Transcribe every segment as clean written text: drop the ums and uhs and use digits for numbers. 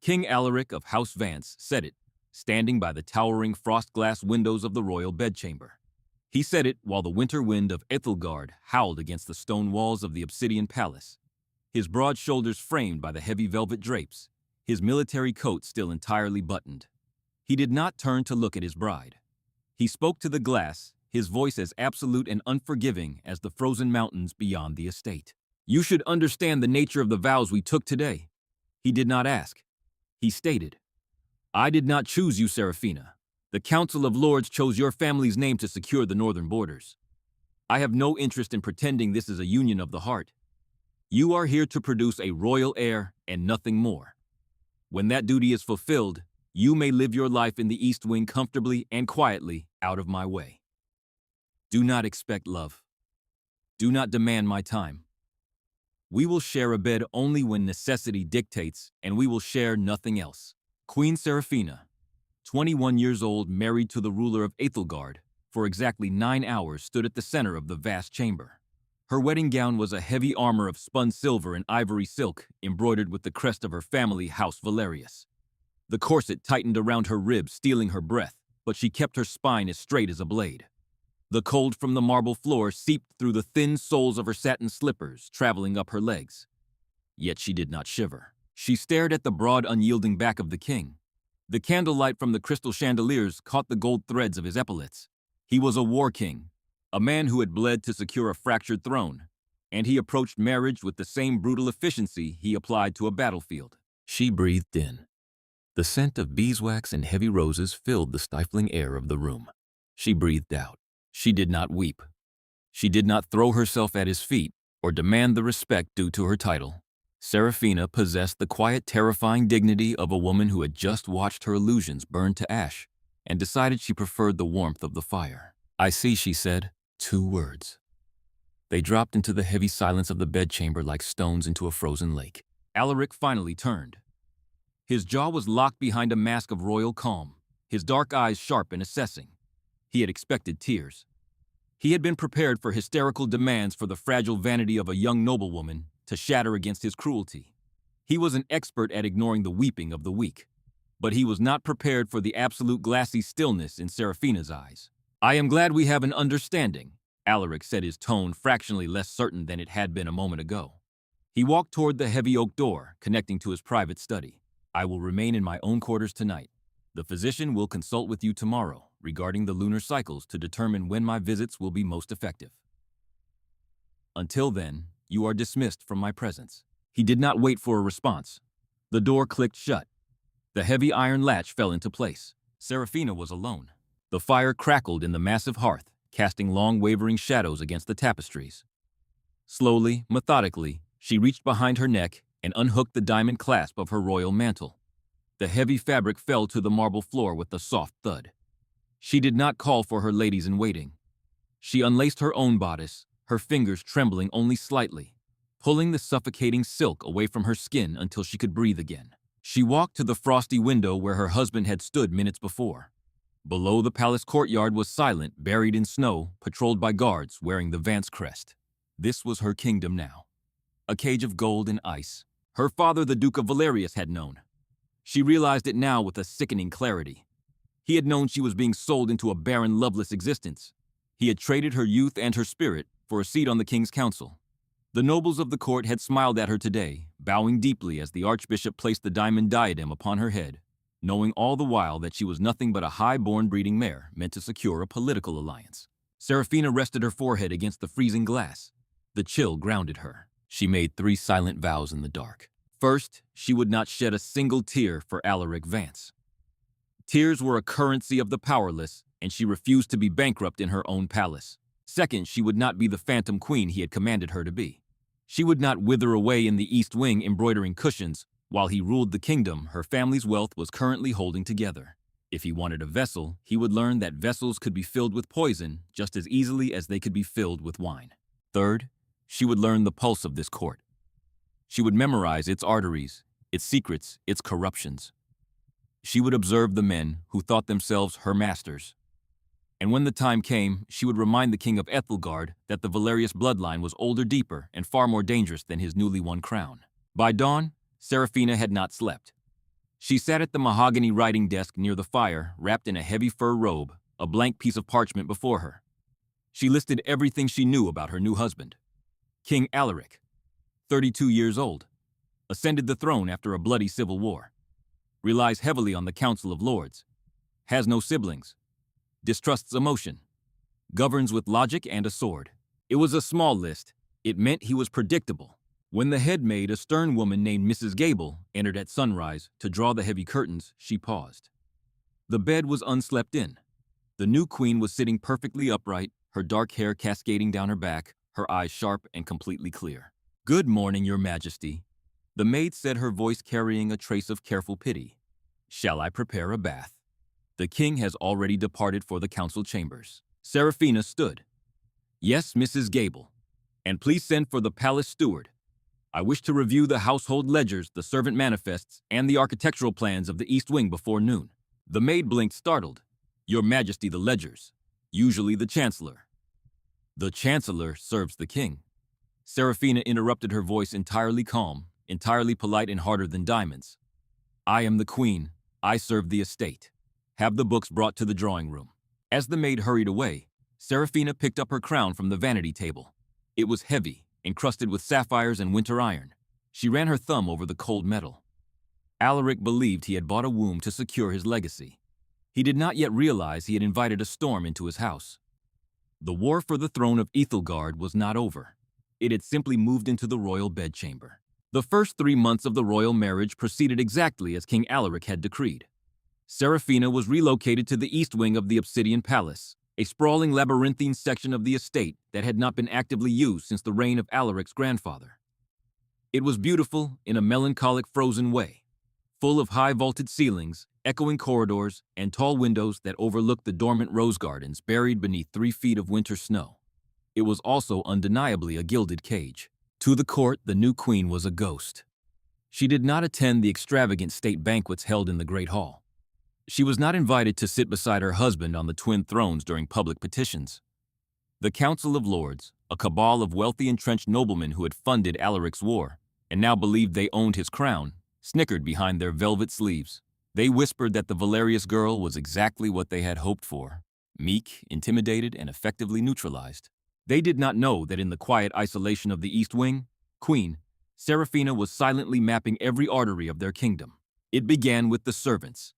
King Alaric of House Vance said it, standing by the towering frost-glass windows of the royal bedchamber. He said it while the winter wind of Ethelgard howled against the stone walls of the obsidian palace, his broad shoulders framed by the heavy velvet drapes, his military coat still entirely buttoned. He did not turn to look at his bride. He spoke to the glass, his voice as absolute and unforgiving as the frozen mountains beyond the estate. "You should understand the nature of the vows we took today." He did not ask. He stated, "I did not choose you, Seraphina. The Council of Lords chose your family's name to secure the northern borders. I have no interest in pretending this is a union of the heart. You are here to produce a royal heir and nothing more. When that duty is fulfilled, you may live your life in the East Wing comfortably and quietly out of my way. Do not expect love. Do not demand my time. We will share a bed only when necessity dictates, and we will share nothing else." Queen Seraphina, 21 years old, married to the ruler of Ethelgard, for exactly 9 hours stood at the center of the vast chamber. Her wedding gown was a heavy armor of spun silver and ivory silk, embroidered with the crest of her family, House Valerius. The corset tightened around her ribs, stealing her breath, but she kept her spine as straight as a blade. The cold from the marble floor seeped through the thin soles of her satin slippers, traveling up her legs. Yet she did not shiver. She stared at the broad, unyielding back of the king. The candlelight from the crystal chandeliers caught the gold threads of his epaulets. He was a war king, a man who had bled to secure a fractured throne, and he approached marriage with the same brutal efficiency he applied to a battlefield. She breathed in. The scent of beeswax and heavy roses filled the stifling air of the room. She breathed out. She did not weep. She did not throw herself at his feet or demand the respect due to her title. Seraphina possessed the quiet, terrifying dignity of a woman who had just watched her illusions burn to ash and decided she preferred the warmth of the fire. "I see," she said, 2 words. They dropped into the heavy silence of the bedchamber like stones into a frozen lake. Alaric finally turned. His jaw was locked behind a mask of royal calm, his dark eyes sharp and assessing. He had expected tears. He had been prepared for hysterical demands for the fragile vanity of a young noblewoman to shatter against his cruelty. He was an expert at ignoring the weeping of the weak, but he was not prepared for the absolute glassy stillness in Seraphina's eyes. "I am glad we have an understanding," Alaric said, his tone fractionally less certain than it had been a moment ago. He walked toward the heavy oak door connecting to his private study. "I will remain in my own quarters tonight. The physician will consult with you tomorrow regarding the lunar cycles to determine when my visits will be most effective. Until then, you are dismissed from my presence." He did not wait for a response. The door clicked shut. The heavy iron latch fell into place. Seraphina was alone. The fire crackled in the massive hearth, casting long, wavering shadows against the tapestries. Slowly, methodically, she reached behind her neck and unhooked the diamond clasp of her royal mantle. The heavy fabric fell to the marble floor with a soft thud. She did not call for her ladies-in-waiting. She unlaced her own bodice, her fingers trembling only slightly, pulling the suffocating silk away from her skin until she could breathe again. She walked to the frosty window where her husband had stood minutes before. Below, the palace courtyard was silent, buried in snow, patrolled by guards wearing the Vance crest. This was her kingdom now. A cage of gold and ice. Her father, the Duke of Valerius, had known. She realized it now with a sickening clarity. He had known she was being sold into a barren, loveless existence. He had traded her youth and her spirit for a seat on the king's council. The nobles of the court had smiled at her today, bowing deeply as the archbishop placed the diamond diadem upon her head, knowing all the while that she was nothing but a high-born breeding mare meant to secure a political alliance. Seraphina rested her forehead against the freezing glass. The chill grounded her. She made 3 silent vows in the dark. First, she would not shed a single tear for Alaric Vance. Tears were a currency of the powerless, and she refused to be bankrupt in her own palace. Second, she would not be the phantom queen he had commanded her to be. She would not wither away in the East Wing embroidering cushions while he ruled the kingdom her family's wealth was currently holding together. If he wanted a vessel, he would learn that vessels could be filled with poison just as easily as they could be filled with wine. Third, she would learn the pulse of this court. She would memorize its arteries, its secrets, its corruptions. She would observe the men who thought themselves her masters. And when the time came, she would remind the king of Ethelgard that the Valerius bloodline was older, deeper, and far more dangerous than his newly won crown. By dawn, Seraphina had not slept. She sat at the mahogany writing desk near the fire, wrapped in a heavy fur robe, a blank piece of parchment before her. She listed everything she knew about her new husband. King Alaric, 32 years old, ascended the throne after a bloody civil war, relies heavily on the Council of Lords, has no siblings, distrusts emotion, governs with logic and a sword. It was a small list. It meant he was predictable. When the head maid, a stern woman named Mrs. Gable, entered at sunrise to draw the heavy curtains, she paused. The bed was unslept in. The new queen was sitting perfectly upright, her dark hair cascading down her back, her eyes sharp and completely clear. "Good morning, Your Majesty," the maid said, her voice carrying a trace of careful pity. "Shall I prepare a bath? The king has already departed for the council chambers." Seraphina stood. "Yes, Mrs. Gable. And please send for the palace steward. I wish to review the household ledgers, the servant manifests, and the architectural plans of the East Wing before noon." The maid blinked, startled. "Your Majesty, the ledgers. Usually the Chancellor." "The Chancellor serves the king." Seraphina interrupted, her voice entirely calm, entirely polite and harder than diamonds. "I am the queen. I serve the estate. Have the books brought to the drawing room." As the maid hurried away, Seraphina picked up her crown from the vanity table. It was heavy, encrusted with sapphires and winter iron. She ran her thumb over the cold metal. Alaric believed he had bought a womb to secure his legacy. He did not yet realize he had invited a storm into his house. The war for the throne of Ethelgard was not over. It had simply moved into the royal bedchamber. The first 3 months of the royal marriage proceeded exactly as King Alaric had decreed. Seraphina was relocated to the east wing of the Obsidian Palace, a sprawling labyrinthine section of the estate that had not been actively used since the reign of Alaric's grandfather. It was beautiful in a melancholic, frozen way, full of high-vaulted ceilings, echoing corridors, and tall windows that overlooked the dormant rose gardens buried beneath 3 feet of winter snow. It was also undeniably a gilded cage. To the court, the new queen was a ghost. She did not attend the extravagant state banquets held in the Great Hall. She was not invited to sit beside her husband on the twin thrones during public petitions. The Council of Lords, a cabal of wealthy entrenched noblemen who had funded Alaric's war and now believed they owned his crown, snickered behind their velvet sleeves. They whispered that the Valerius girl was exactly what they had hoped for: meek, intimidated, and effectively neutralized. They did not know that in the quiet isolation of the East Wing, Queen Seraphina was silently mapping every artery of their kingdom. It began with the servants.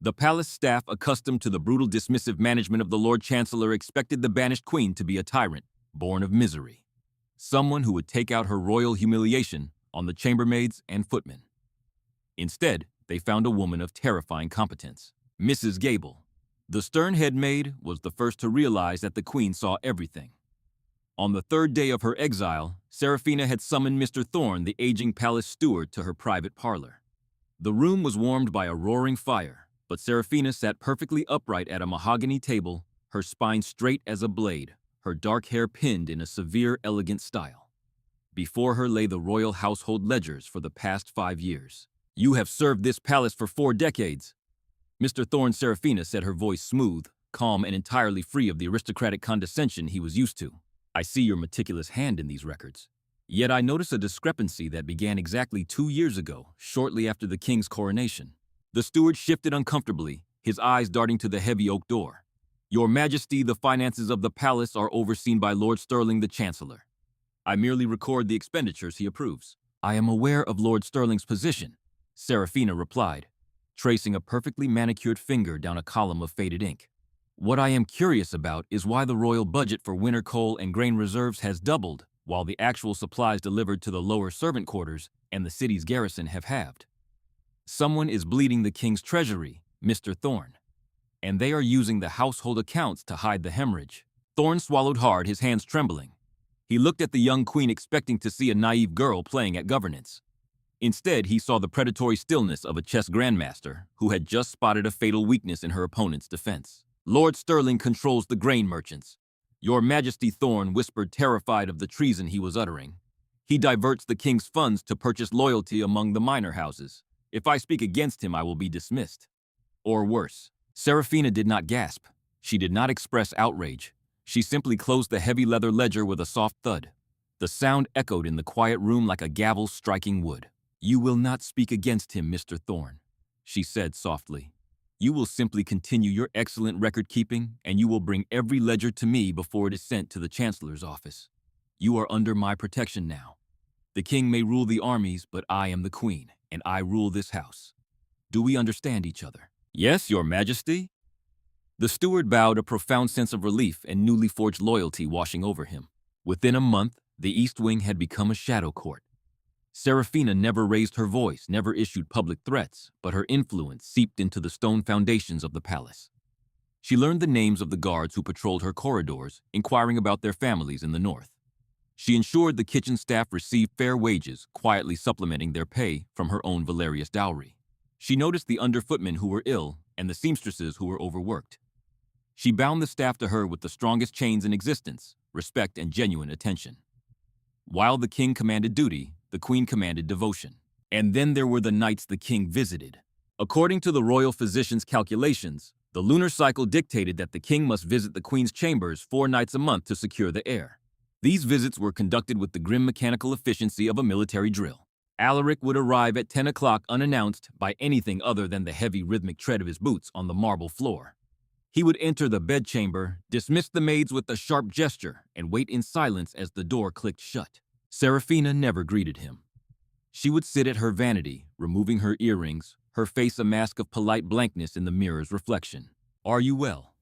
The palace staff, accustomed to the brutal, dismissive management of the Lord Chancellor, expected the banished queen to be a tyrant, born of misery. Someone who would take out her royal humiliation on the chambermaids and footmen. Instead, they found a woman of terrifying competence. Mrs. Gable, the stern head maid, was the first to realize that the queen saw everything. On the 3rd day of her exile, Seraphina had summoned Mr. Thorne, the aging palace steward, to her private parlor. The room was warmed by a roaring fire, but Seraphina sat perfectly upright at a mahogany table, her spine straight as a blade, her dark hair pinned in a severe, elegant style. Before her lay the royal household ledgers for the past 5 years. "You have served this palace for 4 decades. Mr. Thorne," Seraphina said, her voice smooth, calm, and entirely free of the aristocratic condescension he was used to. "I see your meticulous hand in these records. Yet I notice a discrepancy that began exactly 2 years ago, shortly after the king's coronation." The steward shifted uncomfortably, his eyes darting to the heavy oak door. "Your Majesty, the finances of the palace are overseen by Lord Stirling, the Chancellor. I merely record the expenditures he approves." "I am aware of Lord Stirling's position," Seraphina replied, tracing a perfectly manicured finger down a column of faded ink. "What I am curious about is why the royal budget for winter coal and grain reserves has doubled, while the actual supplies delivered to the lower servant quarters and the city's garrison have halved. Someone is bleeding the king's treasury, Mr. Thorne, and they are using the household accounts to hide the hemorrhage." Thorne swallowed hard, his hands trembling. He looked at the young queen, expecting to see a naive girl playing at governance. Instead, he saw the predatory stillness of a chess grandmaster who had just spotted a fatal weakness in her opponent's defense. "Lord Stirling controls the grain merchants. Your Majesty," Thorne whispered, terrified of the treason he was uttering. "He diverts the king's funds to purchase loyalty among the minor houses. If I speak against him, I will be dismissed. Or worse." Seraphina did not gasp. She did not express outrage. She simply closed the heavy leather ledger with a soft thud. The sound echoed in the quiet room like a gavel striking wood. "You will not speak against him, Mr. Thorne." she said softly. You will simply continue your excellent record-keeping, and you will bring every ledger to me before it is sent to the Chancellor's office. You are under my protection now. The king may rule the armies, but I am the queen, and I rule this house. Do we understand each other? Yes, your majesty. The steward bowed, a profound sense of relief and newly forged loyalty washing over him. Within a month, the East Wing had become a shadow court. Seraphina never raised her voice, never issued public threats, but her influence seeped into the stone foundations of the palace. She learned the names of the guards who patrolled her corridors, inquiring about their families in the north. She ensured the kitchen staff received fair wages, quietly supplementing their pay from her own valerious dowry. She noticed the underfootmen who were ill and the seamstresses who were overworked. She bound the staff to her with the strongest chains in existence, respect and genuine attention. While the king commanded duty, the queen commanded devotion. And then there were the nights the king visited. According to the royal physician's calculations, the lunar cycle dictated that the king must visit the queen's chambers 4 nights a month to secure the heir. These visits were conducted with the grim mechanical efficiency of a military drill. Alaric would arrive at 10 o'clock unannounced by anything other than the heavy rhythmic tread of his boots on the marble floor. He would enter the bedchamber, dismiss the maids with a sharp gesture, and wait in silence as the door clicked shut. Seraphina never greeted him. She would sit at her vanity, removing her earrings, her face a mask of polite blankness in the mirror's reflection. Are you well?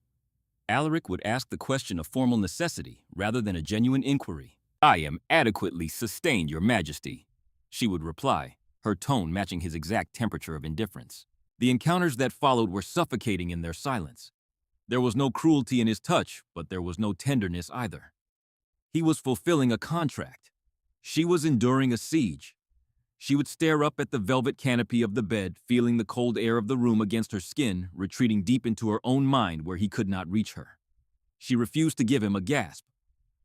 Alaric would ask the question of formal necessity rather than a genuine inquiry. I am adequately sustained, your majesty, she would reply, her tone matching his exact temperature of indifference. The encounters that followed were suffocating in their silence. There was no cruelty in his touch, but there was no tenderness either. He was fulfilling a contract. She was enduring a siege. She would stare up at the velvet canopy of the bed, feeling the cold air of the room against her skin, retreating deep into her own mind where he could not reach her. She refused to give him a gasp,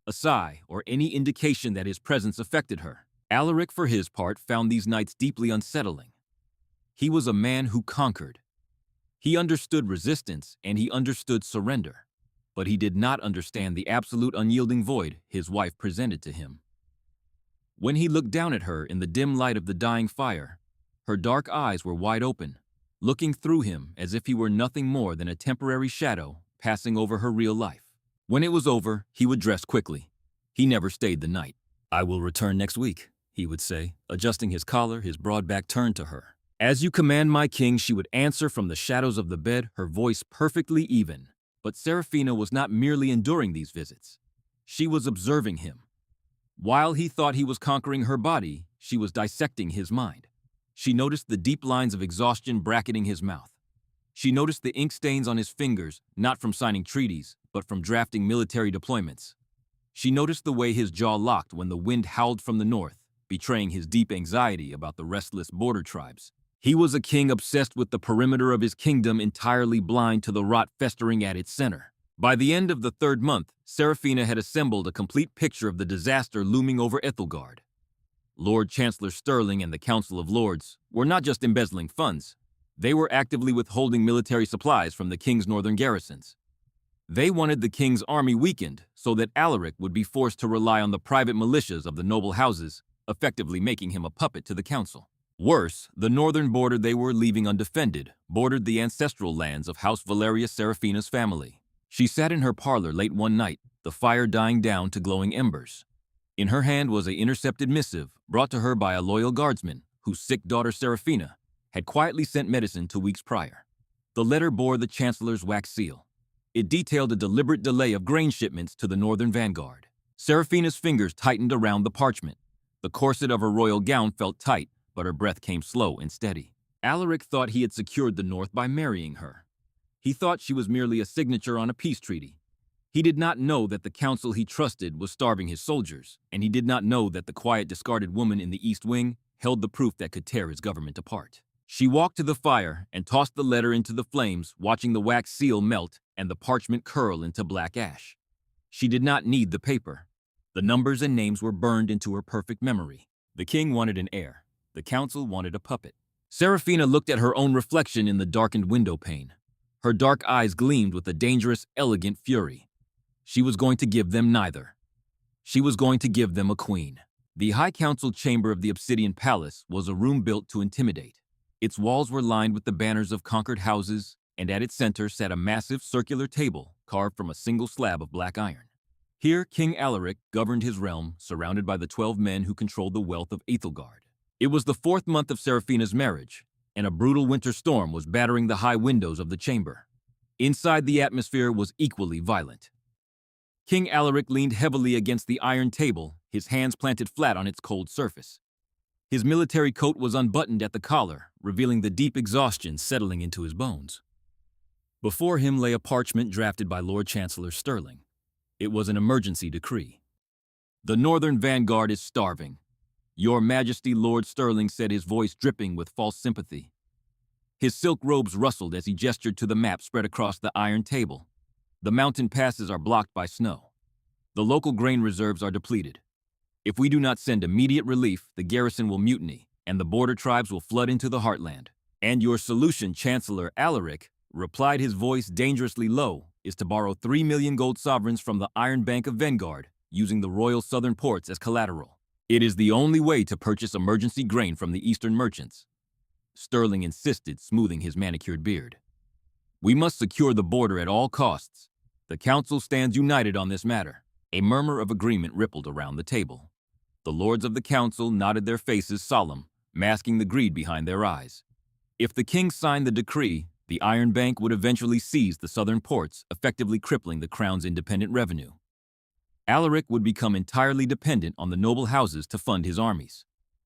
a sigh, or any indication that his presence affected her. Alaric, for his part, found these nights deeply unsettling. He was a man who conquered. He understood resistance and he understood surrender, but he did not understand the absolute unyielding void his wife presented to him. When he looked down at her in the dim light of the dying fire, her dark eyes were wide open, looking through him as if he were nothing more than a temporary shadow passing over her real life. When it was over, he would dress quickly. He never stayed the night. I will return next week, he would say, adjusting his collar, his broad back turned to her. As you command, my king, she would answer from the shadows of the bed, her voice perfectly even. But Seraphina was not merely enduring these visits. She was observing him. While he thought he was conquering her body, she was dissecting his mind. She noticed the deep lines of exhaustion bracketing his mouth. She noticed the ink stains on his fingers, not from signing treaties, but from drafting military deployments. She noticed the way his jaw locked when the wind howled from the north, betraying his deep anxiety about the restless border tribes. He was a king obsessed with the perimeter of his kingdom, entirely blind to the rot festering at its center. By the end of the 3rd month, Seraphina had assembled a complete picture of the disaster looming over Ethelgard. Lord Chancellor Sterling and the Council of Lords were not just embezzling funds, they were actively withholding military supplies from the king's northern garrisons. They wanted the king's army weakened so that Alaric would be forced to rely on the private militias of the noble houses, effectively making him a puppet to the council. Worse, the northern border they were leaving undefended bordered the ancestral lands of House Valeria Seraphina's family. She sat in her parlor late one night, the fire dying down to glowing embers. In her hand was an intercepted missive brought to her by a loyal guardsman whose sick daughter Seraphina had quietly sent medicine 2 weeks prior. The letter bore the chancellor's wax seal. It detailed a deliberate delay of grain shipments to the northern vanguard. Seraphina's fingers tightened around the parchment. The corset of her royal gown felt tight, but her breath came slow and steady. Alaric thought he had secured the north by marrying her. He thought she was merely a signature on a peace treaty. He did not know that the council he trusted was starving his soldiers, and he did not know that the quiet, discarded woman in the East Wing held the proof that could tear his government apart. She walked to the fire and tossed the letter into the flames, watching the wax seal melt and the parchment curl into black ash. She did not need the paper. The numbers and names were burned into her perfect memory. The king wanted an heir. The council wanted a puppet. Seraphina looked at her own reflection in the darkened window pane. Her dark eyes gleamed with a dangerous, elegant fury. She was going to give them neither. She was going to give them a queen. The High Council chamber of the Obsidian Palace was a room built to intimidate. Its walls were lined with the banners of conquered houses, and at its center sat a massive circular table carved from a single slab of black iron. Here, King Alaric governed his realm, surrounded by the 12 men who controlled the wealth of Ethelgard. It was the 4th month of Seraphina's marriage, and a brutal winter storm was battering the high windows of the chamber. Inside, the atmosphere was equally violent. King Alaric leaned heavily against the iron table, his hands planted flat on its cold surface. His military coat was unbuttoned at the collar, revealing the deep exhaustion settling into his bones. Before him lay a parchment drafted by Lord Chancellor Sterling. It was an emergency decree. "The Northern Vanguard is starving. Your Majesty," Lord Sterling said, his voice dripping with false sympathy. His silk robes rustled as he gestured to the map spread across the iron table. "The mountain passes are blocked by snow. The local grain reserves are depleted. If we do not send immediate relief, the garrison will mutiny, and the border tribes will flood into the heartland. And your solution, Chancellor Alaric," replied, his voice dangerously low, "is to borrow 3 million gold sovereigns from the Iron Bank of Vanguard, using the royal southern ports as collateral. It is the only way to purchase emergency grain from the eastern merchants." Sterling insisted, smoothing his manicured beard. "We must secure the border at all costs. The council stands united on this matter." A murmur of agreement rippled around the table. The lords of the council nodded, their faces solemn, masking the greed behind their eyes. If the king signed the decree, the Iron Bank would eventually seize the southern ports, effectively crippling the crown's independent revenue. Alaric would become entirely dependent on the noble houses to fund his armies.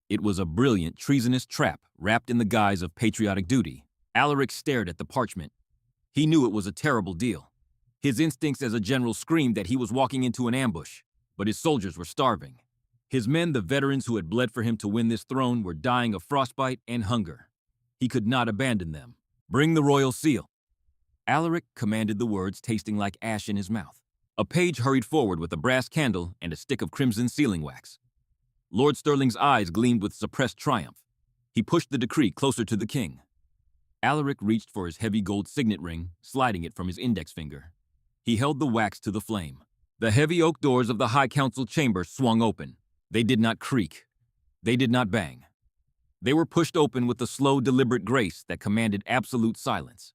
It was a brilliant, treasonous trap wrapped in the guise of patriotic duty. Alaric stared at the parchment. He knew it was a terrible deal. His instincts as a general screamed that he was walking into an ambush, but his soldiers were starving. His men, the veterans who had bled for him to win this throne, were dying of frostbite and hunger. He could not abandon them. "Bring the royal seal." Alaric commanded, the words tasting like ash in his mouth. A page hurried forward with a brass candle and a stick of crimson sealing wax. Lord Sterling's eyes gleamed with suppressed triumph. He pushed the decree closer to the king. Alaric reached for his heavy gold signet ring, sliding it from his index finger. He held the wax to the flame. The heavy oak doors of the High Council chamber swung open. They did not creak. They did not bang. They were pushed open with the slow, deliberate grace that commanded absolute silence.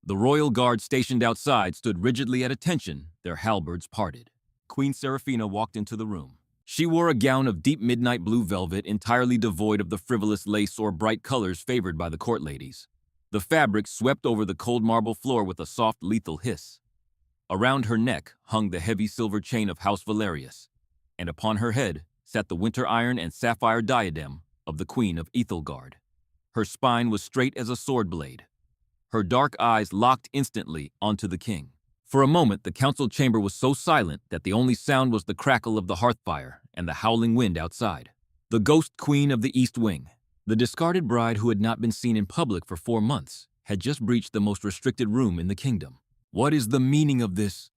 The royal guard stationed outside stood rigidly at attention, their halberds parted. Queen Seraphina walked into the room. She wore a gown of deep midnight blue velvet, entirely devoid of the frivolous lace or bright colors favored by the court ladies. The fabric swept over the cold marble floor with a soft, lethal hiss. Around her neck hung the heavy silver chain of House Valerius, and upon her head sat the winter iron and sapphire diadem of the Queen of Ethelgard. Her spine was straight as a sword blade. Her dark eyes locked instantly onto the king. For a moment, the council chamber was so silent that the only sound was the crackle of the hearth fire and the howling wind outside. The ghost queen of the East Wing, the discarded bride who had not been seen in public for 4 months, had just breached the most restricted room in the kingdom. "What is the meaning of this?"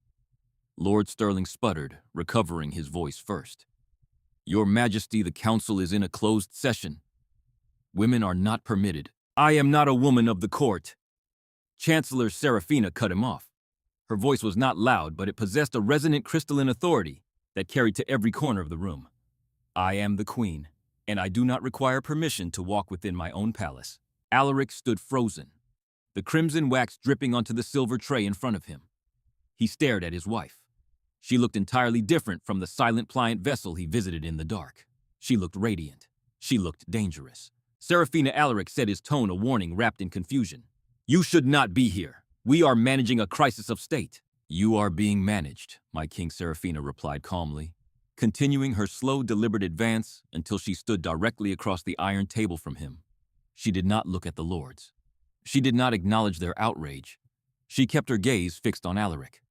Lord Sterling sputtered, recovering his voice first. "Your Majesty, the council is in a closed session. Women are not permitted." "I am not a woman of the court." Chancellor Seraphina cut him off. Her voice was not loud, but it possessed a resonant crystalline authority that carried to every corner of the room. "I am the queen, and I do not require permission to walk within my own palace." Alaric stood frozen, the crimson wax dripping onto the silver tray in front of him. He stared at his wife. She looked entirely different from the silent, pliant vessel he visited in the dark. She looked radiant. She looked dangerous. Seraphina, Alaric said, his tone a warning wrapped in confusion. "You should not be here. We are managing a crisis of state." "You are being managed," my king, Seraphina replied calmly, continuing her slow, deliberate advance until she stood directly across the iron table from him. She did not look at the lords. She did not acknowledge their outrage. She kept her gaze fixed on Alaric.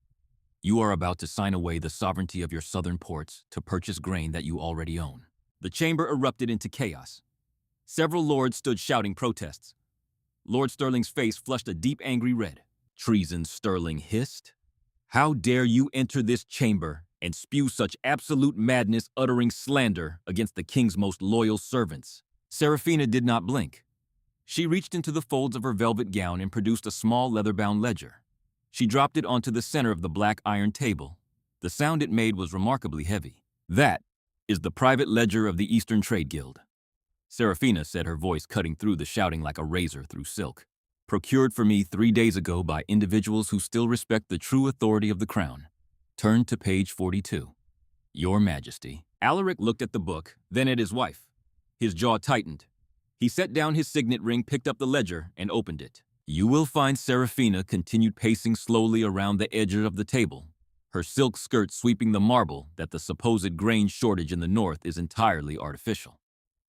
"You are about to sign away the sovereignty of your southern ports to purchase grain that you already own." The chamber erupted into chaos. Several lords stood shouting protests. Lord Sterling's face flushed a deep, angry red. "Treason," Sterling hissed. "How dare you enter this chamber and spew such absolute madness, uttering slander against the king's most loyal servants?" Seraphina did not blink. She reached into the folds of her velvet gown and produced a small leather-bound ledger. She dropped it onto the center of the black iron table. The sound it made was remarkably heavy. "That is the private ledger of the Eastern Trade Guild. Seraphina said, her voice cutting through the shouting like a razor through silk. Procured for me 3 days ago by individuals who still respect the true authority of the crown. Turn to page 42. Your Majesty. Alaric looked at the book, then at his wife. His jaw tightened. He set down his signet ring, picked up the ledger, and opened it. You will find Seraphina continued pacing slowly around the edge of the table, her silk skirt sweeping the marble that the supposed grain shortage in the north is entirely artificial.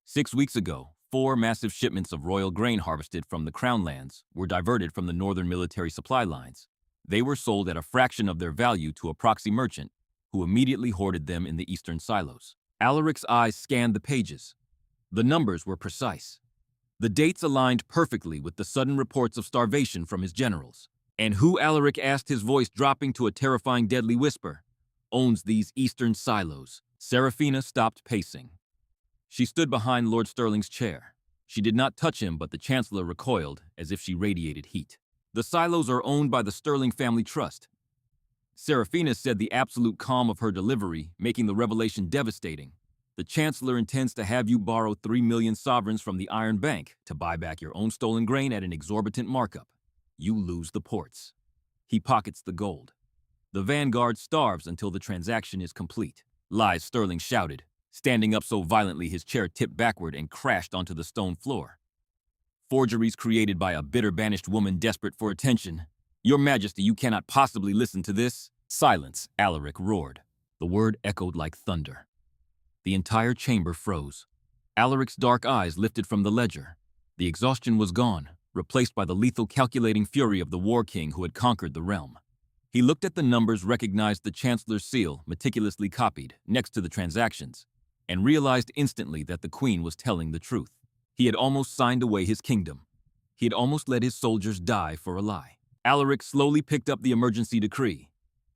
6 weeks ago, 4 massive shipments of royal grain harvested from the Crown lands were diverted from the northern military supply lines. They were sold at a fraction of their value to a proxy merchant, who immediately hoarded them in the eastern silos. Alaric's eyes scanned the pages. The numbers were precise. The dates aligned perfectly with the sudden reports of starvation from his generals. And who, Alaric asked, his voice dropping to a terrifying deadly whisper, owns these eastern silos? Seraphina stopped pacing. She stood behind Lord Stirling's chair. She did not touch him, but the Chancellor recoiled as if she radiated heat. The silos are owned by the Stirling family trust. Seraphina said, the absolute calm of her delivery making the revelation devastating. The Chancellor intends to have you borrow 3 million sovereigns from the Iron Bank to buy back your own stolen grain at an exorbitant markup. You lose the ports. He pockets the gold. The Vanguard starves until the transaction is complete. Lies, Stirling shouted, standing up so violently his chair tipped backward and crashed onto the stone floor. Forgeries created by a bitter banished woman desperate for attention. Your Majesty, you cannot possibly listen to this. Silence, Alaric roared. The word echoed like thunder. The entire chamber froze. Alaric's dark eyes lifted from the ledger. The exhaustion was gone, replaced by the lethal calculating fury of the War King who had conquered the realm. He looked at the numbers, recognized the Chancellor's seal, meticulously copied, next to the transactions, and realized instantly that the Queen was telling the truth. He had almost signed away his kingdom. He had almost let his soldiers die for a lie. Alaric slowly picked up the emergency decree.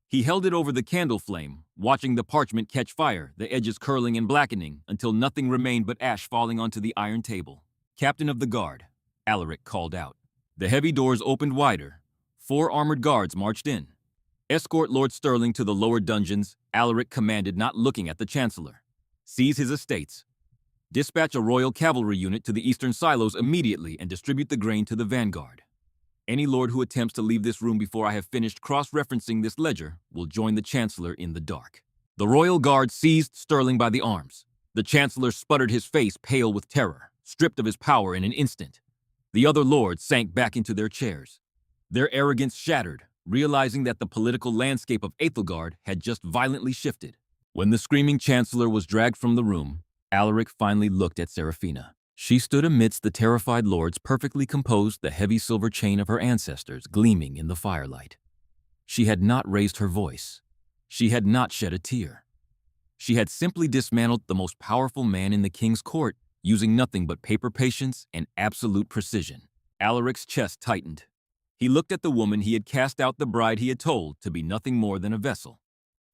He held it over the candle flame, watching the parchment catch fire, the edges curling and blackening, until nothing remained but ash falling onto the iron table. Captain of the Guard, Alaric called out. The heavy doors opened wider. 4 armored guards marched in. Escort Lord Stirling to the lower dungeons, Alaric commanded, not looking at the Chancellor. Seize his estates. Dispatch a royal cavalry unit to the eastern silos immediately and distribute the grain to the Vanguard. Any lord who attempts to leave this room before I have finished cross-referencing this ledger will join the Chancellor in the dark. The royal guard seized Stirling by the arms. The Chancellor sputtered, his face pale with terror, stripped of his power in an instant. The other lords sank back into their chairs. Their arrogance shattered, realizing that the political landscape of Æthelgard had just violently shifted. When the screaming Chancellor was dragged from the room, Alaric finally looked at Seraphina. She stood amidst the terrified lords, perfectly composed, the heavy silver chain of her ancestors gleaming in the firelight. She had not raised her voice. She had not shed a tear. She had simply dismantled the most powerful man in the king's court, using nothing but paper patience and absolute precision. Alaric's chest tightened. He looked at the woman he had cast out, the bride he had told to be nothing more than a vessel.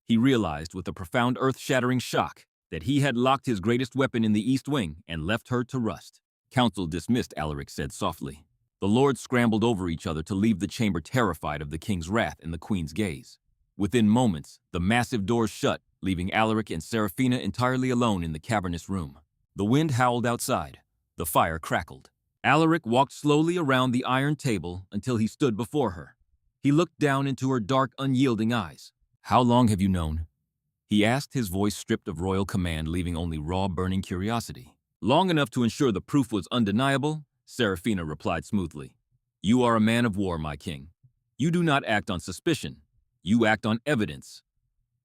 He realized with a profound earth-shattering shock that he had locked his greatest weapon in the East Wing and left her to rust. Council dismissed, Alaric said softly. The lords scrambled over each other to leave the chamber, terrified of the king's wrath and the queen's gaze. Within moments, the massive doors shut, leaving Alaric and Seraphina entirely alone in the cavernous room. The wind howled outside. The fire crackled. Alaric walked slowly around the iron table until he stood before her. He looked down into her dark, unyielding eyes. How long have you known? He asked, his voice stripped of royal command, leaving only raw, burning curiosity. Long enough to ensure the proof was undeniable, Seraphina replied smoothly. You are a man of war, my king. You do not act on suspicion. You act on evidence.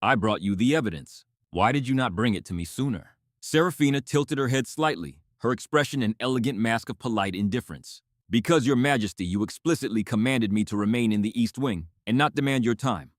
I brought you the evidence. Why did you not bring it to me sooner? Seraphina tilted her head slightly, her expression an elegant mask of polite indifference. Because, Your Majesty, you explicitly commanded me to remain in the East Wing and not demand your time.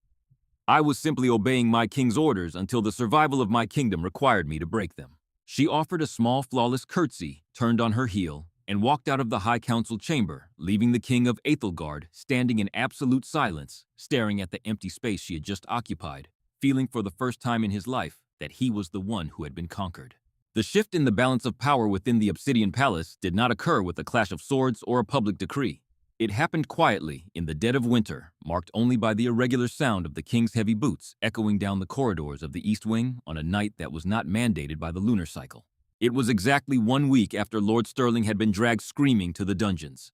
I was simply obeying my king's orders until the survival of my kingdom required me to break them. She offered a small, flawless curtsy, turned on her heel, and walked out of the High Council chamber, leaving the King of Æthelgard standing in absolute silence, staring at the empty space she had just occupied, feeling for the first time in his life that he was the one who had been conquered. The shift in the balance of power within the Obsidian Palace did not occur with a clash of swords or a public decree. It happened quietly, in the dead of winter, marked only by the irregular sound of the king's heavy boots echoing down the corridors of the East Wing on a night that was not mandated by the lunar cycle. It was exactly 1 week after Lord Sterling had been dragged screaming to the dungeons.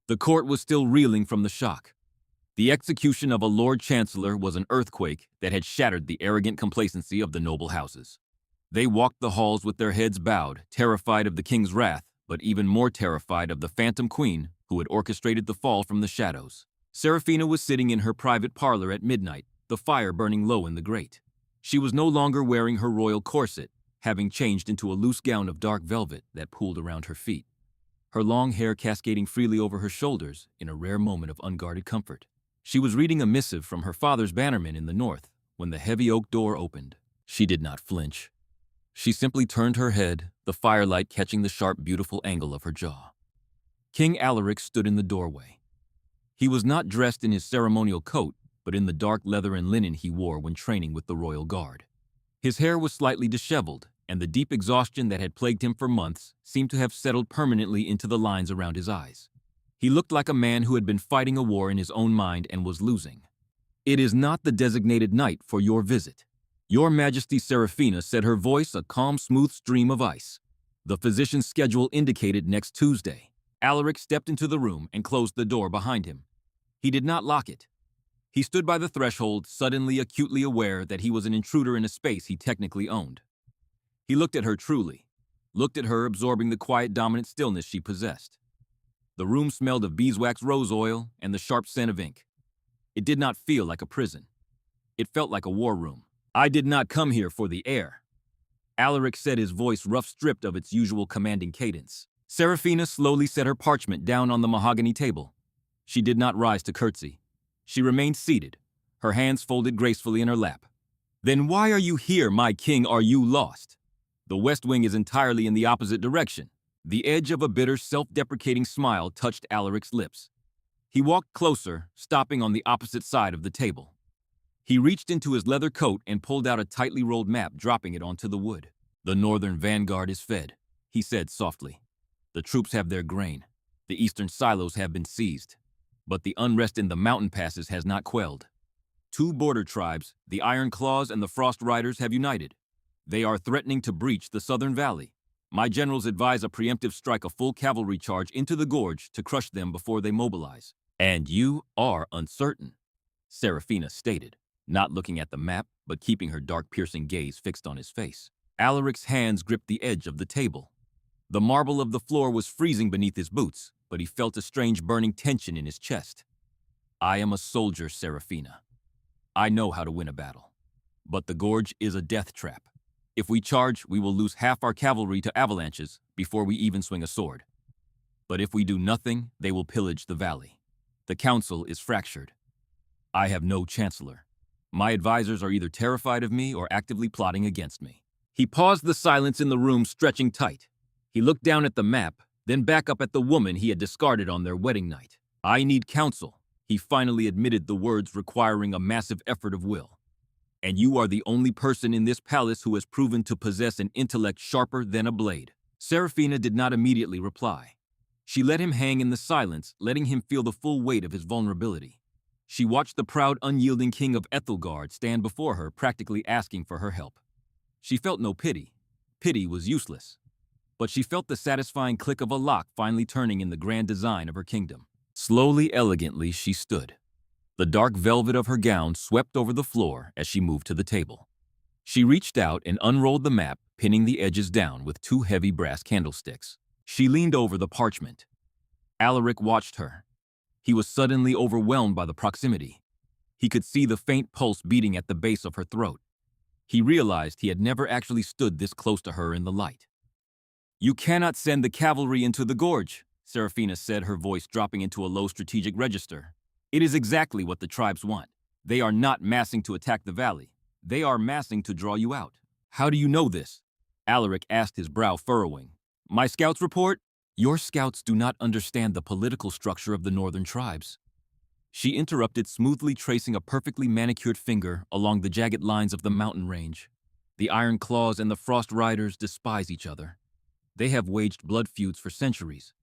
The court was still reeling from the shock. The execution of a Lord Chancellor was an earthquake that had shattered the arrogant complacency of the noble houses. They walked the halls with their heads bowed, terrified of the king's wrath, but even more terrified of the Phantom Queen who had orchestrated the fall from the shadows. Seraphina was sitting in her private parlor at midnight, the fire burning low in the grate. She was no longer wearing her royal corset, having changed into a loose gown of dark velvet that pooled around her feet, her long hair cascading freely over her shoulders in a rare moment of unguarded comfort. She was reading a missive from her father's bannerman in the north when the heavy oak door opened. She did not flinch. She simply turned her head, the firelight catching the sharp, beautiful angle of her jaw. King Alaric stood in the doorway. He was not dressed in his ceremonial coat, but in the dark leather and linen he wore when training with the royal guard. His hair was slightly disheveled, and the deep exhaustion that had plagued him for months seemed to have settled permanently into the lines around his eyes. He looked like a man who had been fighting a war in his own mind and was losing. "It is not the designated night for your visit. Your Majesty Seraphina," said her voice a calm, smooth stream of ice. The physician's schedule indicated next Tuesday. Alaric stepped into the room and closed the door behind him. He did not lock it. He stood by the threshold, suddenly acutely aware that he was an intruder in a space he technically owned. He looked at her truly, looked at her absorbing the quiet, dominant stillness she possessed. The room smelled of beeswax rose oil and the sharp scent of ink. It did not feel like a prison. It felt like a war room. "I did not come here for the air," Alaric said, his voice rough stripped of its usual commanding cadence. Seraphina slowly set her parchment down on the mahogany table. She did not rise to curtsy. She remained seated, her hands folded gracefully in her lap. "Then why are you here, my king? Are you lost?" The West Wing is entirely in the opposite direction. The edge of a bitter, self-deprecating smile touched Alaric's lips. He walked closer, stopping on the opposite side of the table. He reached into his leather coat and pulled out a tightly rolled map, dropping it onto the wood. "The northern vanguard is fed," he said softly. "The troops have their grain. The eastern silos have been seized. But the unrest in the mountain passes has not quelled. 2 border tribes, the Iron Claws and the Frost Riders, have united. They are threatening to breach the southern valley. My generals advise a preemptive strike, a full cavalry charge into the gorge to crush them before they mobilize." "And you are uncertain," Seraphina stated, not looking at the map, but keeping her dark, piercing gaze fixed on his face. Alaric's hands gripped the edge of the table. The marble of the floor was freezing beneath his boots, but he felt a strange burning tension in his chest. "I am a soldier, Seraphina. I know how to win a battle. But the gorge is a death trap. If we charge, we will lose half our cavalry to avalanches before we even swing a sword. But if we do nothing, they will pillage the valley. The council is fractured. I have no chancellor. My advisors are either terrified of me or actively plotting against me." He paused, the silence in the room stretching tight. He looked down at the map, then back up at the woman he had discarded on their wedding night. "I need counsel," he finally admitted, the words requiring a massive effort of will. "And you are the only person in this palace who has proven to possess an intellect sharper than a blade." Seraphina did not immediately reply. She let him hang in the silence, letting him feel the full weight of his vulnerability. She watched the proud, unyielding king of Ethelgard stand before her, practically asking for her help. She felt no pity. Pity was useless. But she felt the satisfying click of a lock finally turning in the grand design of her kingdom. Slowly, elegantly, she stood. The dark velvet of her gown swept over the floor as she moved to the table. She reached out and unrolled the map, pinning the edges down with 2 heavy brass candlesticks. She leaned over the parchment. Alaric watched her. He was suddenly overwhelmed by the proximity. He could see the faint pulse beating at the base of her throat. He realized he had never actually stood this close to her in the light. "You cannot send the cavalry into the gorge," Seraphina said, her voice dropping into a low strategic register. "It is exactly what the tribes want. They are not massing to attack the valley. They are massing to draw you out." "How do you know this?" Alaric asked, his brow furrowing. "My scouts report." "Your scouts do not understand the political structure of the northern tribes." She interrupted, smoothly tracing a perfectly manicured finger along the jagged lines of the mountain range. "The Iron Claws and the Frost Riders despise each other. They have waged blood feuds for centuries.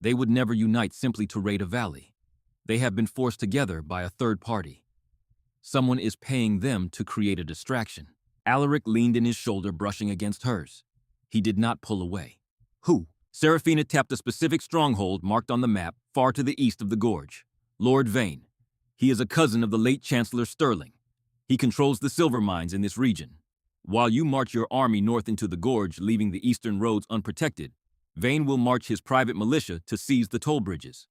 They would never unite simply to raid a valley. They have been forced together by a third party. Someone is paying them to create a distraction." Alaric leaned in his shoulder, brushing against hers. He did not pull away. Who? Seraphina tapped a specific stronghold marked on the map far to the east of the gorge. Lord Vane. He is a cousin of the late Chancellor Sterling. He controls the silver mines in this region. While you march your army north into the gorge, leaving the eastern roads unprotected, Vane will march his private militia to seize the toll bridges.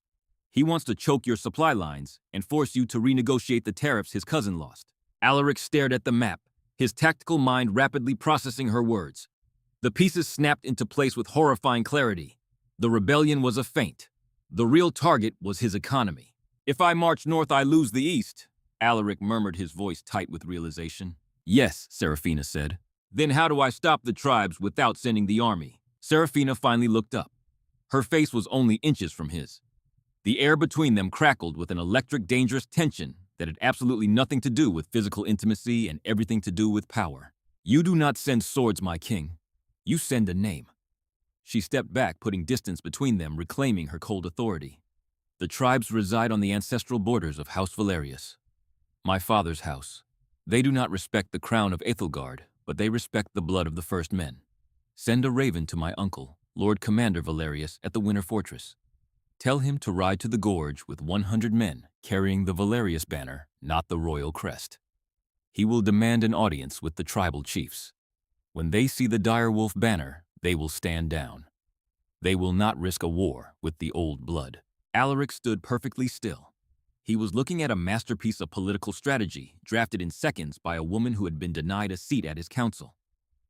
He wants to choke your supply lines and force you to renegotiate the tariffs his cousin lost. Alaric stared at the map, his tactical mind rapidly processing her words. The pieces snapped into place with horrifying clarity. The rebellion was a feint. The real target was his economy. If I march north, I lose the east, Alaric murmured, his voice tight with realization. Yes, Seraphina said. Then how do I stop the tribes without sending the army? Seraphina finally looked up. Her face was only inches from his. The air between them crackled with an electric, dangerous tension that had absolutely nothing to do with physical intimacy and everything to do with power. You do not send swords, my king. You send a name. She stepped back, putting distance between them, reclaiming her cold authority. The tribes reside on the ancestral borders of House Valerius, my father's house. They do not respect the crown of Ethelgard, but they respect the blood of the first men. Send a raven to my uncle, Lord Commander Valerius, at the Winter Fortress. Tell him to ride to the gorge with 100 men, carrying the Valerius banner, not the royal crest. He will demand an audience with the tribal chiefs. When they see the direwolf banner, they will stand down. They will not risk a war with the old blood. Alaric stood perfectly still. He was looking at a masterpiece of political strategy, drafted in seconds by a woman who had been denied a seat at his council.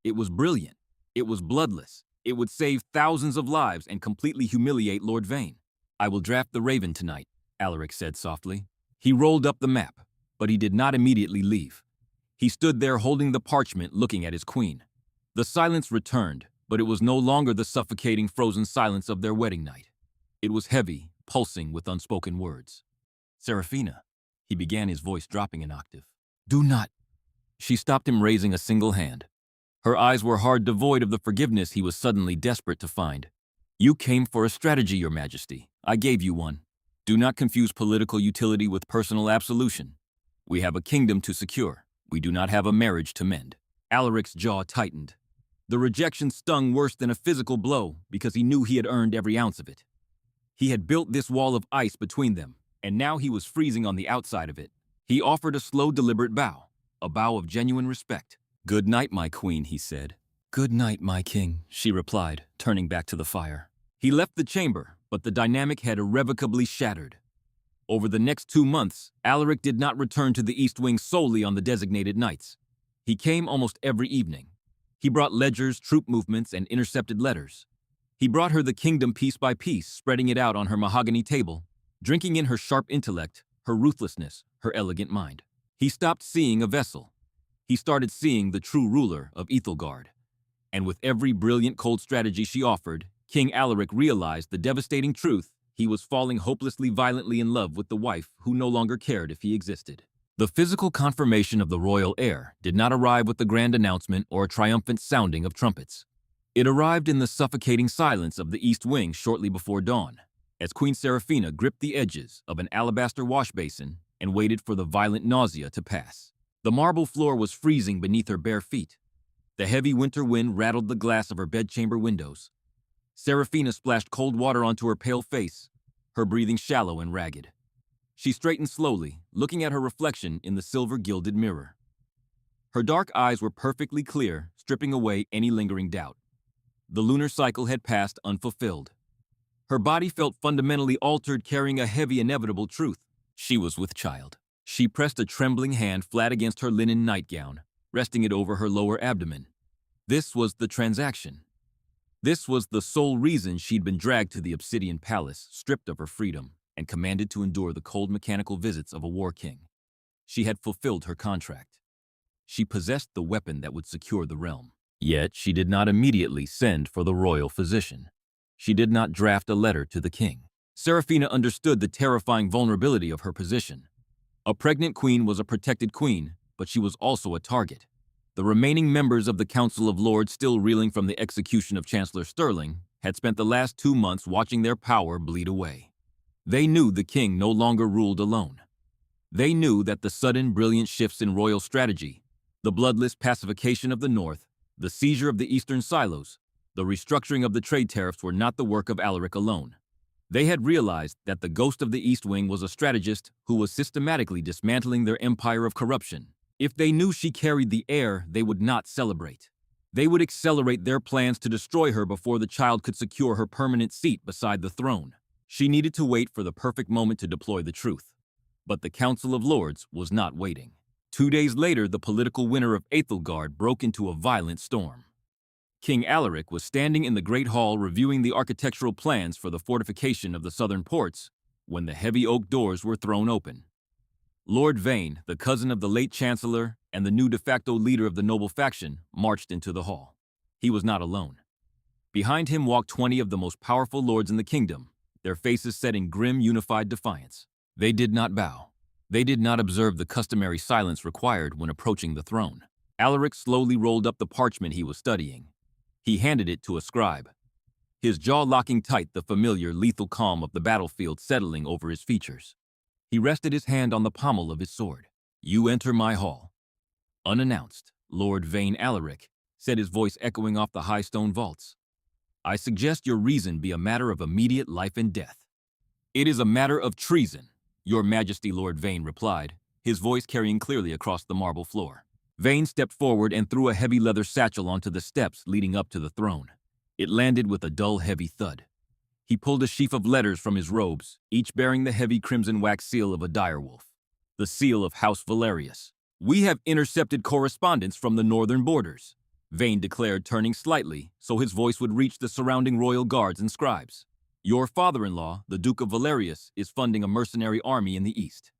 It was brilliant. It was bloodless. It would save thousands of lives and completely humiliate Lord Vane. I will draft the raven tonight, Alaric said softly. He rolled up the map, but he did not immediately leave. He stood there holding the parchment, looking at his queen. The silence returned, but it was no longer the suffocating, frozen silence of their wedding night. It was heavy, pulsing with unspoken words. Seraphina, he began, his voice dropping an octave. Do not. She stopped him, raising a single hand. Her eyes were hard, devoid of the forgiveness he was suddenly desperate to find. You came for a strategy, Your Majesty. I gave you one. Do not confuse political utility with personal absolution. We have a kingdom to secure. We do not have a marriage to mend. Alaric's jaw tightened. The rejection stung worse than a physical blow because he knew he had earned every ounce of it. He had built this wall of ice between them, and now he was freezing on the outside of it. He offered a slow, deliberate bow, a bow of genuine respect. Good night, my queen, he said. Good night, my king, she replied, turning back to the fire. He left the chamber, but the dynamic had irrevocably shattered. Over the next 2 months, Alaric did not return to the East Wing solely on the designated nights. He came almost every evening. He brought ledgers, troop movements, and intercepted letters. He brought her the kingdom piece by piece, spreading it out on her mahogany table, drinking in her sharp intellect, her ruthlessness, her elegant mind. He stopped seeing a vessel. He started seeing the true ruler of Ethelgard. And with every brilliant cold strategy she offered, King Alaric realized the devastating truth: he was falling hopelessly, violently in love with the wife who no longer cared if he existed. The physical confirmation of the royal heir did not arrive with the grand announcement or a triumphant sounding of trumpets. It arrived in the suffocating silence of the East Wing shortly before dawn, as Queen Seraphina gripped the edges of an alabaster wash basin and waited for the violent nausea to pass. The marble floor was freezing beneath her bare feet. The heavy winter wind rattled the glass of her bedchamber windows. Seraphina splashed cold water onto her pale face, her breathing shallow and ragged. She straightened slowly, looking at her reflection in the silver-gilded mirror. Her dark eyes were perfectly clear, stripping away any lingering doubt. The lunar cycle had passed unfulfilled. Her body felt fundamentally altered, carrying a heavy, inevitable truth. She was with child. She pressed a trembling hand flat against her linen nightgown, resting it over her lower abdomen. This was the transaction. This was the sole reason she'd been dragged to the Obsidian Palace, stripped of her freedom, and commanded to endure the cold mechanical visits of a war king. She had fulfilled her contract. She possessed the weapon that would secure the realm. Yet she did not immediately send for the royal physician. She did not draft a letter to the king. Seraphina understood the terrifying vulnerability of her position. A pregnant queen was a protected queen, but she was also a target. The remaining members of the Council of Lords, still reeling from the execution of Chancellor Sterling, had spent the last 2 months watching their power bleed away. They knew the king no longer ruled alone. They knew that the sudden, brilliant shifts in royal strategy, the bloodless pacification of the north, the seizure of the eastern silos, The restructuring of the trade tariffs were not the work of Alaric alone. They had realized that the Ghost of the East Wing was a strategist who was systematically dismantling their empire of corruption. If they knew she carried the heir, they would not celebrate. They would accelerate their plans to destroy her before the child could secure her permanent seat beside the throne. She needed to wait for the perfect moment to deploy the truth. But the Council of Lords was not waiting. 2 days later, the political winter of Aethelgard broke into a violent storm. King Alaric was standing in the Great Hall reviewing the architectural plans for the fortification of the southern ports when the heavy oak doors were thrown open. Lord Vane, the cousin of the late Chancellor and the new de facto leader of the noble faction, marched into the hall. He was not alone. Behind him walked 20 of the most powerful lords in the kingdom, their faces set in grim, unified defiance. They did not bow. They did not observe the customary silence required when approaching the throne. Alaric slowly rolled up the parchment he was studying. He handed it to a scribe, his jaw locking tight, the familiar, lethal calm of the battlefield settling over his features. He rested his hand on the pommel of his sword. "You enter my hall." Unannounced, Lord Vane Alaric said, his voice echoing off the high stone vaults. "I suggest your reason be a matter of immediate life and death." "It is a matter of treason," Your Majesty, Lord Vane replied, his voice carrying clearly across the marble floor. Vane stepped forward and threw a heavy leather satchel onto the steps leading up to the throne. It landed with a dull, heavy thud. He pulled a sheaf of letters from his robes, each bearing the heavy crimson wax seal of a direwolf, the seal of House Valerius. "We have intercepted correspondence from the northern borders," Vane declared, turning slightly so his voice would reach the surrounding royal guards and scribes. "Your father-in-law, the Duke of Valerius, is funding a mercenary army in the east.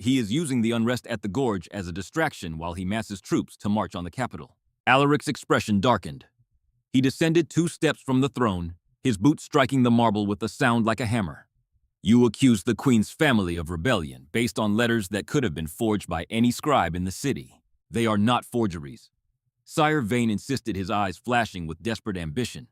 He is using the unrest at the gorge as a distraction while he masses troops to march on the capital." Alaric's expression darkened. He descended 2 steps from the throne, his boots striking the marble with a sound like a hammer. "You accuse the Queen's family of rebellion based on letters that could have been forged by any scribe in the city. They are not forgeries." Sire Vane insisted, his eyes flashing with desperate ambition.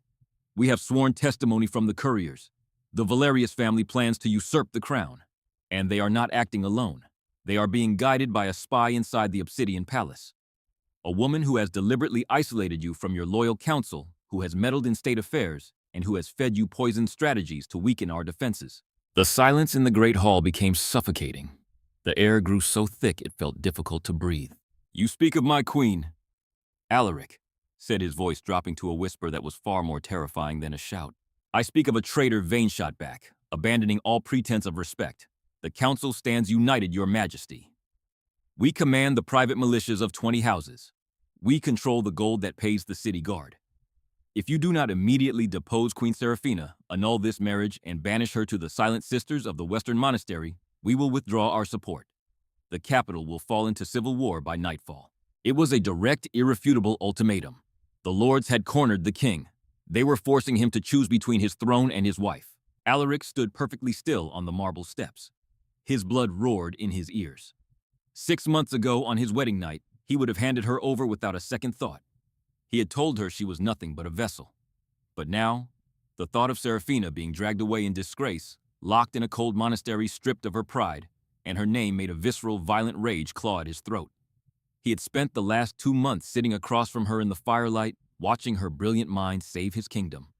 "We have sworn testimony from the couriers. The Valerius family plans to usurp the crown, and they are not acting alone. They are being guided by a spy inside the Obsidian Palace. A woman who has deliberately isolated you from your loyal council, who has meddled in state affairs, and who has fed you poisoned strategies to weaken our defenses." The silence in the Great Hall became suffocating. The air grew so thick it felt difficult to breathe. "You speak of my queen." "Alaric," said his voice, dropping to a whisper that was far more terrifying than a shout. "I speak of a traitor Vane shot back, abandoning all pretense of respect. The council stands united, Your Majesty. We command the private militias of 20 houses. We control the gold that pays the city guard. If you do not immediately depose Queen Seraphina, annul this marriage, and banish her to the Silent Sisters of the Western Monastery, we will withdraw our support. The capital will fall into civil war by nightfall." It was a direct, irrefutable ultimatum. The lords had cornered the king. They were forcing him to choose between his throne and his wife. Alaric stood perfectly still on the marble steps. His blood roared in his ears. 6 months ago, on his wedding night, he would have handed her over without a second thought. He had told her she was nothing but a vessel. But now, the thought of Seraphina being dragged away in disgrace, locked in a cold monastery, stripped of her pride, and her name made a visceral, violent rage claw at his throat. He had spent the last 2 months sitting across from her in the firelight, watching her brilliant mind save his kingdom.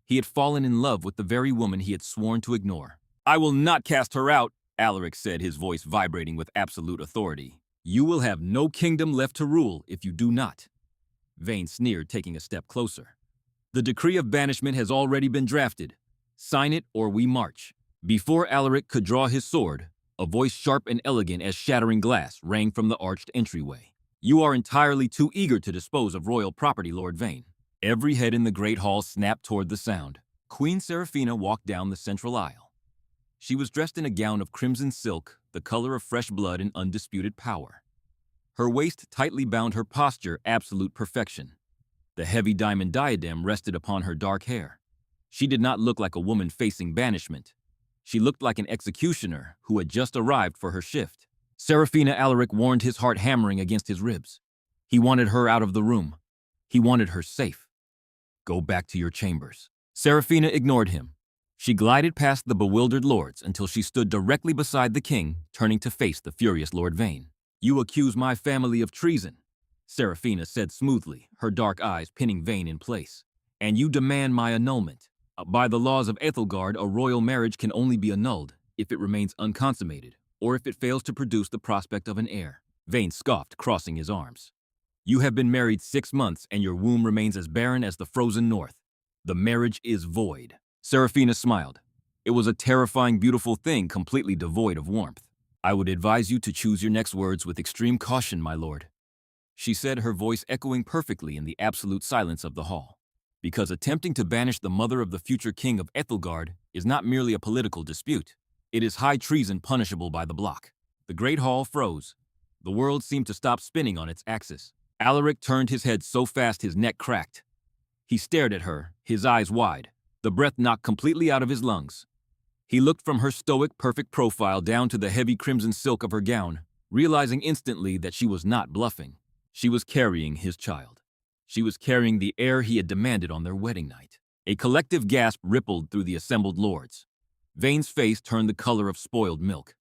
He had fallen in love with the very woman he had sworn to ignore. "I will not cast her out," Alaric said, his voice vibrating with absolute authority. "You will have no kingdom left to rule if you do not." Vane sneered, taking a step closer. "The decree of banishment has already been drafted. Sign it or we march." Before Alaric could draw his sword, a voice sharp and elegant as shattering glass rang from the arched entryway. "You are entirely too eager to dispose of royal property, Lord Vane." Every head in the Great Hall snapped toward the sound. Queen Seraphina walked down the central aisle. She was dressed in a gown of crimson silk, the color of fresh blood and undisputed power. Her waist tightly bound her posture, absolute perfection. The heavy diamond diadem rested upon her dark hair. She did not look like a woman facing banishment. She looked like an executioner who had just arrived for her shift. Seraphina, Alaric warned, his heart hammering against his ribs. He wanted her out of the room. He wanted her safe. "Go back to your chambers." Seraphina ignored him. She glided past the bewildered lords until she stood directly beside the king, turning to face the furious Lord Vane. "You accuse my family of treason," Seraphina said smoothly, her dark eyes pinning Vane in place. And you demand my annulment. By the laws of Ethelgard, a royal marriage can only be annulled if it remains unconsummated, or if it fails to produce the prospect of an heir. Vane scoffed, crossing his arms. You have been married 6 months, and your womb remains as barren as the frozen north. The marriage is void. Seraphina smiled. It was a terrifying, beautiful thing, completely devoid of warmth. I would advise you to choose your next words with extreme caution, my lord, she said, her voice echoing perfectly in the absolute silence of the hall. Because attempting to banish the mother of the future king of Ethelgard is not merely a political dispute. It is high treason punishable by the block. The great hall froze. The world seemed to stop spinning on its axis. Alaric turned his head so fast his neck cracked. He stared at her, his eyes wide, the breath knocked completely out of his lungs. He looked from her stoic, perfect profile down to the heavy crimson silk of her gown, realizing instantly that she was not bluffing. She was carrying his child. She was carrying the heir he had demanded on their wedding night. A collective gasp rippled through the assembled lords. Vane's face turned the color of spoiled milk.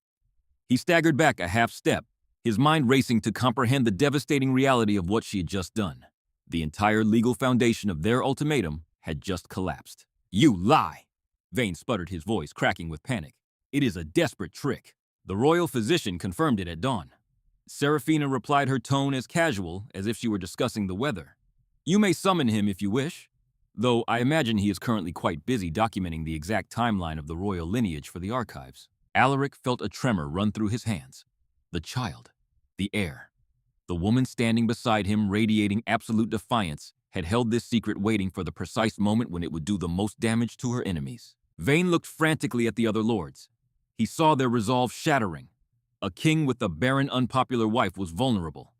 He staggered back a half step, his mind racing to comprehend the devastating reality of what she had just done. The entire legal foundation of their ultimatum had just collapsed. You lie! Vane sputtered, his voice cracking with panic. It is a desperate trick. The royal physician confirmed it at dawn. Seraphina replied, her tone as casual as if she were discussing the weather. You may summon him if you wish, though I imagine he is currently quite busy documenting the exact timeline of the royal lineage for the archives. Alaric felt a tremor run through his hands. The child, the heir, the woman standing beside him radiating absolute defiance had held this secret waiting for the precise moment when it would do the most damage to her enemies. Vane looked frantically at the other lords. He saw their resolve shattering. A king with a barren, unpopular wife was vulnerable.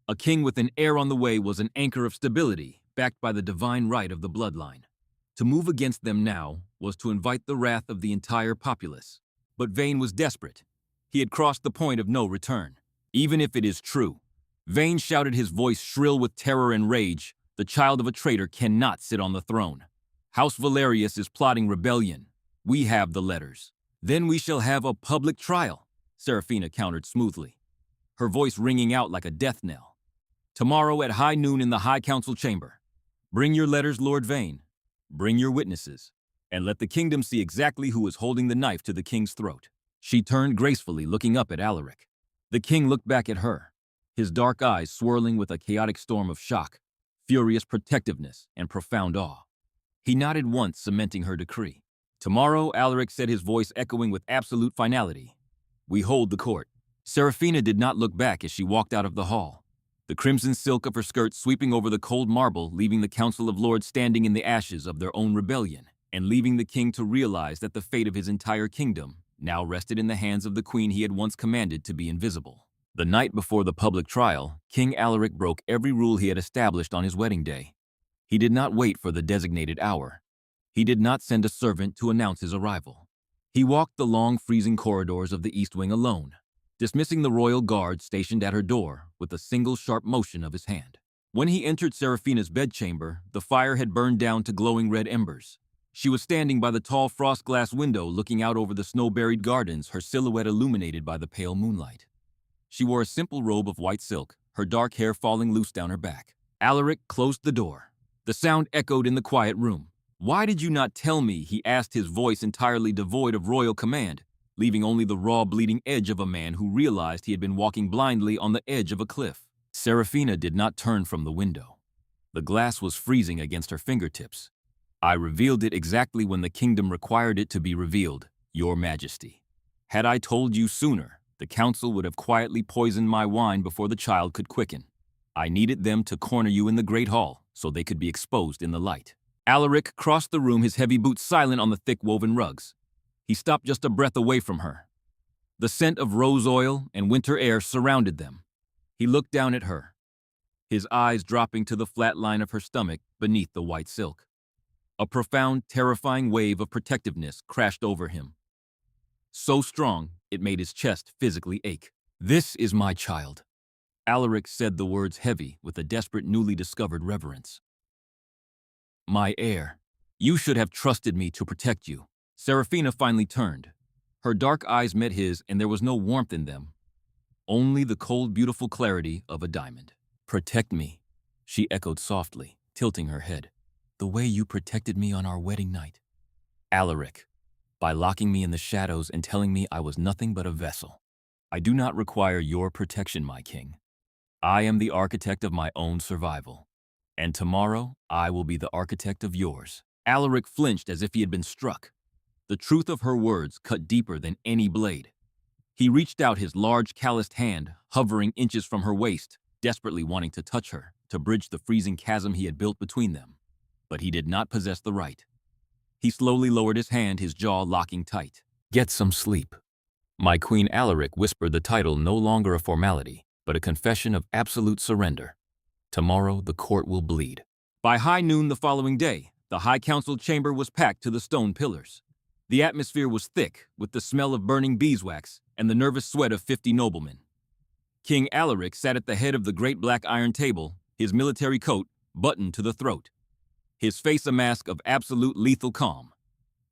A king with an heir on the way was an anchor of stability, backed by the divine right of the bloodline. To move against them now was to invite the wrath of the entire populace. But Vane was desperate. He had crossed the point of no return. Even if it is true, Vane shouted, his voice shrill with terror and rage, the child of a traitor cannot sit on the throne. House Valerius is plotting rebellion. We have the letters. Then we shall have a public trial, Seraphina countered smoothly, her voice ringing out like a death knell. Tomorrow at high noon in the High Council chamber. Bring your letters, Lord Vane. Bring your witnesses, and let the kingdom see exactly who is holding the knife to the king's throat. She turned gracefully, looking up at Alaric. The king looked back at her, his dark eyes swirling with a chaotic storm of shock, furious protectiveness, and profound awe. He nodded once, cementing her decree. Tomorrow, Alaric said, his voice echoing with absolute finality. We hold the court. Seraphina did not look back as she walked out of the hall, the crimson silk of her skirt sweeping over the cold marble, leaving the Council of Lords standing in the ashes of their own rebellion, and leaving the king to realize that the fate of his entire kingdom now rested in the hands of the queen he had once commanded to be invisible. The night before the public trial, King Alaric broke every rule he had established on his wedding day. He did not wait for the designated hour. He did not send a servant to announce his arrival. He walked the long, freezing corridors of the East Wing alone, dismissing the royal guard stationed at her door with a single sharp motion of his hand. When he entered Seraphina's bedchamber, the fire had burned down to glowing red embers. She was standing by the tall frost glass window looking out over the snow-buried gardens, her silhouette illuminated by the pale moonlight. She wore a simple robe of white silk, her dark hair falling loose down her back. Alaric closed the door. The sound echoed in the quiet room. Why did you not tell me? He asked, his voice entirely devoid of royal command, leaving only the raw, bleeding edge of a man who realized he had been walking blindly on the edge of a cliff. Seraphina did not turn from the window. The glass was freezing against her fingertips. I revealed it exactly when the kingdom required it to be revealed, Your Majesty. Had I told you sooner, the council would have quietly poisoned my wine before the child could quicken. I needed them to corner you in the great hall so they could be exposed in the light. Alaric crossed the room, his heavy boots silent on the thick woven rugs. He stopped just a breath away from her. The scent of rose oil and winter air surrounded them. He looked down at her, his eyes dropping to the flat line of her stomach beneath the white silk. A profound, terrifying wave of protectiveness crashed over him. So strong, it made his chest physically ache. This is my child. Alaric said the words heavy with a desperate, newly discovered reverence. My heir. You should have trusted me to protect you. Seraphina finally turned. Her dark eyes met his, and there was no warmth in them. Only the cold, beautiful clarity of a diamond. Protect me, she echoed softly, tilting her head. the way you protected me on our wedding night. Alaric, by locking me in the shadows and telling me I was nothing but a vessel. I do not require your protection, my king. I am the architect of my own survival. And tomorrow, I will be the architect of yours. Alaric flinched as if he had been struck. The truth of her words cut deeper than any blade. He reached out his large, calloused hand, hovering inches from her waist, desperately wanting to touch her, to bridge the freezing chasm he had built between them. But he did not possess the right. He slowly lowered his hand, his jaw locking tight. Get some sleep. My Queen. Alaric whispered, the title no longer a formality, but a confession of absolute surrender. Tomorrow the court will bleed. By high noon the following day, the High Council chamber was packed to the stone pillars. The atmosphere was thick, with the smell of burning beeswax and the nervous sweat of 50 noblemen. King Alaric sat at the head of the great black iron table, his military coat buttoned to the throat, his face a mask of absolute lethal calm.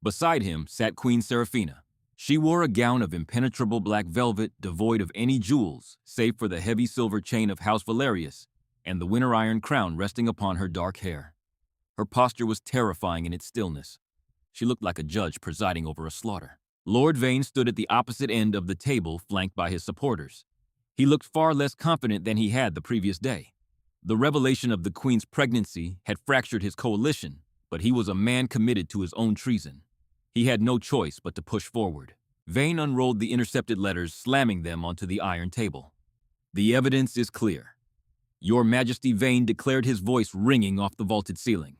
Beside him sat Queen Seraphina. She wore a gown of impenetrable black velvet devoid of any jewels, save for the heavy silver chain of House Valerius and the winter iron crown resting upon her dark hair. Her posture was terrifying in its stillness. She looked like a judge presiding over a slaughter. Lord Vane stood at the opposite end of the table, flanked by his supporters. He looked far less confident than he had the previous day. The revelation of the Queen's pregnancy had fractured his coalition, but he was a man committed to his own treason. He had no choice but to push forward. Vane unrolled the intercepted letters, slamming them onto the iron table. The evidence is clear. Your Majesty. Vane declared, his voice ringing off the vaulted ceiling.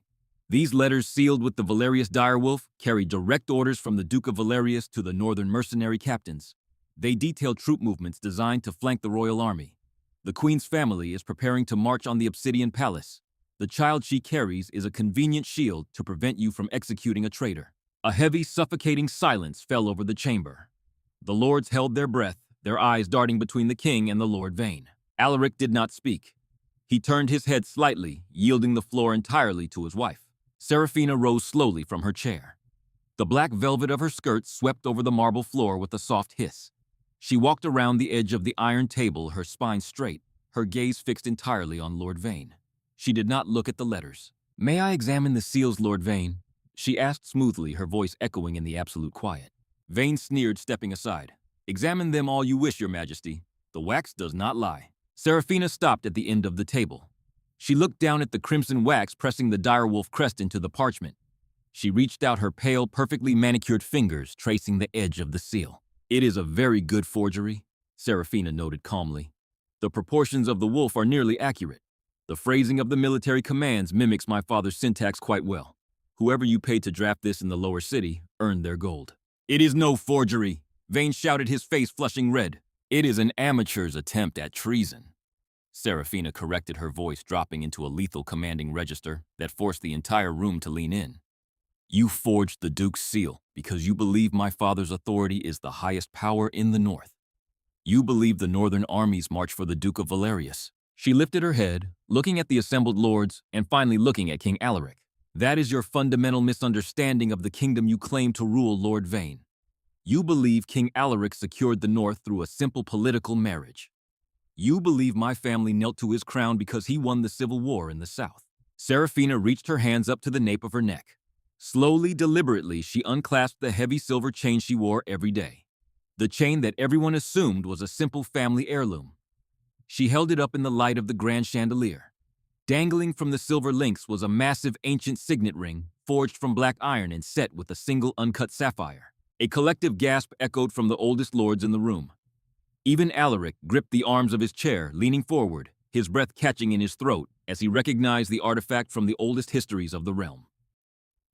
These letters, sealed with the Valerius direwolf, carry direct orders from the Duke of Valerius to the northern mercenary captains. They detail troop movements designed to flank the royal army. The Queen's family is preparing to march on the Obsidian Palace. The child she carries is a convenient shield to prevent you from executing a traitor. A heavy, suffocating silence fell over the chamber. The lords held their breath, their eyes darting between the king and the Lord Vane. Alaric did not speak. He turned his head slightly, yielding the floor entirely to his wife. Seraphina rose slowly from her chair. The black velvet of her skirt swept over the marble floor with a soft hiss. She walked around the edge of the iron table, her spine straight, her gaze fixed entirely on Lord Vane. She did not look at the letters. May I examine the seals, Lord Vane? She asked smoothly, her voice echoing in the absolute quiet. Vane sneered, stepping aside. Examine them all you wish, Your Majesty. The wax does not lie. Seraphina stopped at the end of the table. She looked down at the crimson wax pressing the direwolf crest into the parchment. She reached out her pale, perfectly manicured fingers, tracing the edge of the seal. It is a very good forgery, Seraphina noted calmly. The proportions of the wolf are nearly accurate. The phrasing of the military commands mimics my father's syntax quite well. Whoever you paid to draft this in the lower city earned their gold. It is no forgery, Vane shouted, his face flushing red. It is an amateur's attempt at treason. Seraphina corrected, her voice dropping into a lethal commanding register that forced the entire room to lean in. You forged the Duke's seal because you believe my father's authority is the highest power in the north. You believe the northern armies march for the Duke of Valerius. She lifted her head, looking at the assembled lords and finally looking at King Alaric. That is your fundamental misunderstanding of the kingdom you claim to rule, Lord Vane. You believe King Alaric secured the north through a simple political marriage. You believe my family knelt to his crown because he won the civil war in the south. Seraphina reached her hands up to the nape of her neck. Slowly, deliberately, she unclasped the heavy silver chain she wore every day. The chain that everyone assumed was a simple family heirloom. She held it up in the light of the grand chandelier. Dangling from the silver links was a massive ancient signet ring, forged from black iron and set with a single uncut sapphire. A collective gasp echoed from the oldest lords in the room. Even Alaric gripped the arms of his chair, leaning forward, his breath catching in his throat as he recognized the artifact from the oldest histories of the realm.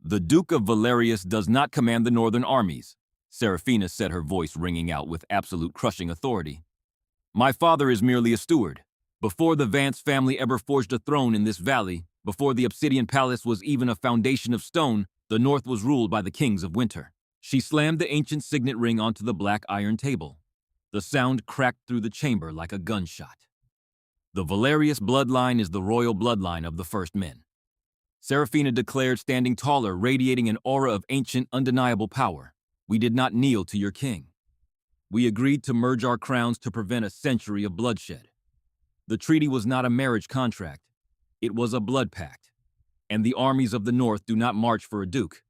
The Duke of Valerius does not command the northern armies, Seraphina said, her voice ringing out with absolute crushing authority. My father is merely a steward. Before the Vance family ever forged a throne in this valley, before the Obsidian Palace was even a foundation of stone, the north was ruled by the kings of winter. She slammed the ancient signet ring onto the black iron table. The sound cracked through the chamber like a gunshot. The Valerius bloodline is the royal bloodline of the first men, Seraphina declared, standing taller, radiating an aura of ancient, undeniable power. We did not kneel to your king. We agreed to merge our crowns to prevent a century of bloodshed. The treaty was not a marriage contract. It was a blood pact. And the armies of the North do not march for a duke.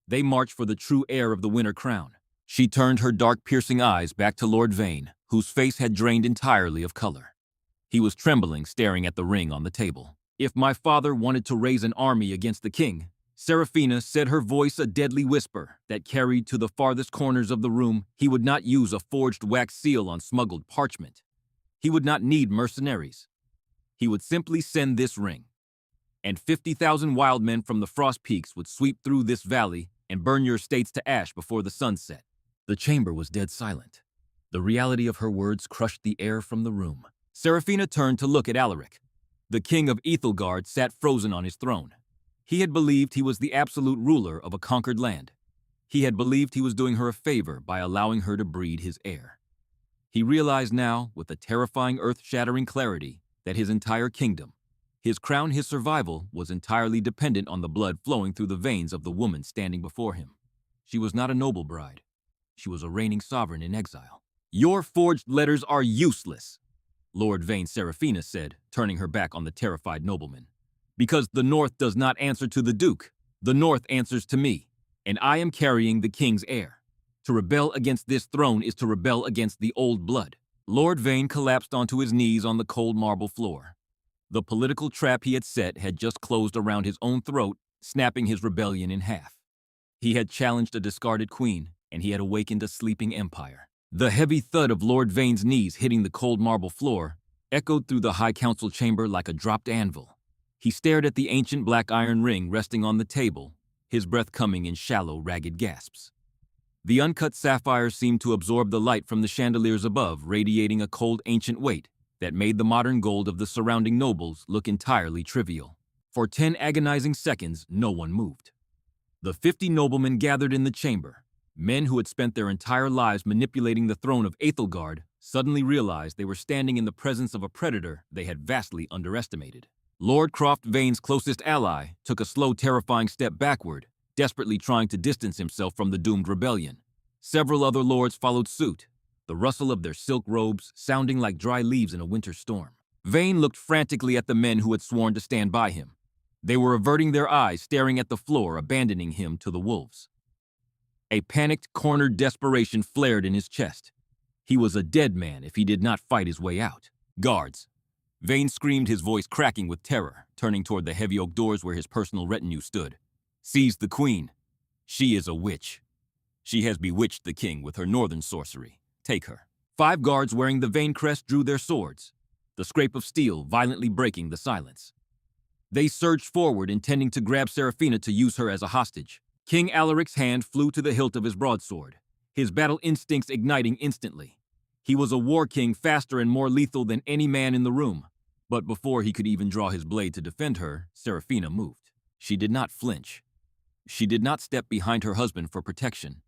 They march for the true heir of the winter crown. She turned her dark, piercing eyes back to Lord Vane, whose face had drained entirely of color. He was trembling, staring at the ring on the table. If my father wanted to raise an army against the king, Seraphina said, her voice a deadly whisper that carried to the farthest corners of the room, he would not use a forged wax seal on smuggled parchment. He would not need mercenaries. He would simply send this ring. And 50,000 wild men from the Frost Peaks would sweep through this valley and burn your estates to ash before the sun set. The chamber was dead silent. The reality of her words crushed the air from the room. Seraphina turned to look at Alaric. The king of Ethelgard sat frozen on his throne. He had believed he was the absolute ruler of a conquered land. He had believed he was doing her a favor by allowing her to breed his heir. He realized now, with a terrifying, earth-shattering clarity, that his entire kingdom, his crown, his survival, was entirely dependent on the blood flowing through the veins of the woman standing before him. She was not a noble bride. She was a reigning sovereign in exile. Your forged letters are useless, Lord Vane Seraphina said, turning her back on the terrified nobleman. Because the North does not answer to the Duke. The North answers to me, and I am carrying the king's heir. To rebel against this throne is to rebel against the old blood. Lord Vane collapsed onto his knees on the cold marble floor. The political trap he had set had just closed around his own throat, snapping his rebellion in half. He had challenged a discarded queen, and he had awakened a sleeping empire. The heavy thud of Lord Vane's knees hitting the cold marble floor echoed through the High Council chamber like a dropped anvil. He stared at the ancient black iron ring resting on the table, his breath coming in shallow, ragged gasps. The uncut sapphire seemed to absorb the light from the chandeliers above, radiating a cold, ancient weight that made the modern gold of the surrounding nobles look entirely trivial. For 10 agonizing seconds, no one moved. The 50 noblemen gathered in the chamber, men who had spent their entire lives manipulating the throne of Ethelgard, suddenly realized they were standing in the presence of a predator they had vastly underestimated. Lord Croft Vane's closest ally took a slow, terrifying step backward, desperately trying to distance himself from the doomed rebellion. Several other lords followed suit, the rustle of their silk robes sounding like dry leaves in a winter storm. Vane looked frantically at the men who had sworn to stand by him. They were averting their eyes, staring at the floor, abandoning him to the wolves. A panicked, cornered desperation flared in his chest. He was a dead man if he did not fight his way out. Guards! Vane screamed, his voice cracking with terror, turning toward the heavy oak doors where his personal retinue stood. Seize the queen. She is a witch. She has bewitched the king with her northern sorcery. Take her. 5 guards wearing the Vane crest drew their swords, the scrape of steel violently breaking the silence. They surged forward, intending to grab Seraphina to use her as a hostage. King Alaric's hand flew to the hilt of his broadsword, his battle instincts igniting instantly. He was a war king, faster and more lethal than any man in the room. But before he could even draw his blade to defend her, Seraphina moved. She did not flinch. She did not step behind her husband for protection.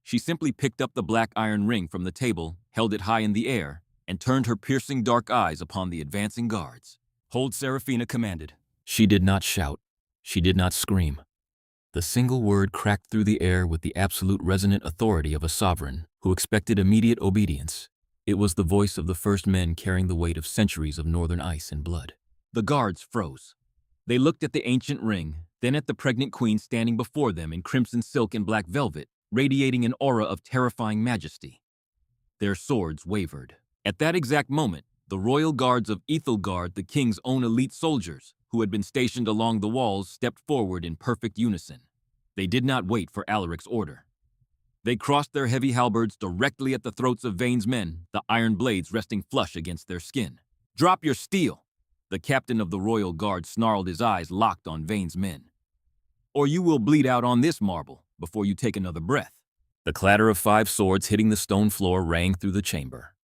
She simply picked up the black iron ring from the table, held it high in the air, and turned her piercing dark eyes upon the advancing guards. Hold, Seraphina commanded. She did not shout. She did not scream. The single word cracked through the air with the absolute resonant authority of a sovereign who expected immediate obedience. It was the voice of the first men carrying the weight of centuries of northern ice and blood. The guards froze. They looked at the ancient ring, then at the pregnant queen standing before them in crimson silk and black velvet, radiating an aura of terrifying majesty. Their swords wavered. At that exact moment, the royal guards of Ethelgard, the king's own elite soldiers, who had been stationed along the walls, stepped forward in perfect unison. They did not wait for Alaric's order. They crossed their heavy halberds directly at the throats of Vane's men, the iron blades resting flush against their skin. Drop your steel! The captain of the royal guard snarled, his eyes locked on Vane's men. Or you will bleed out on this marble before you take another breath. The clatter of 5 swords hitting the stone floor rang through the chamber.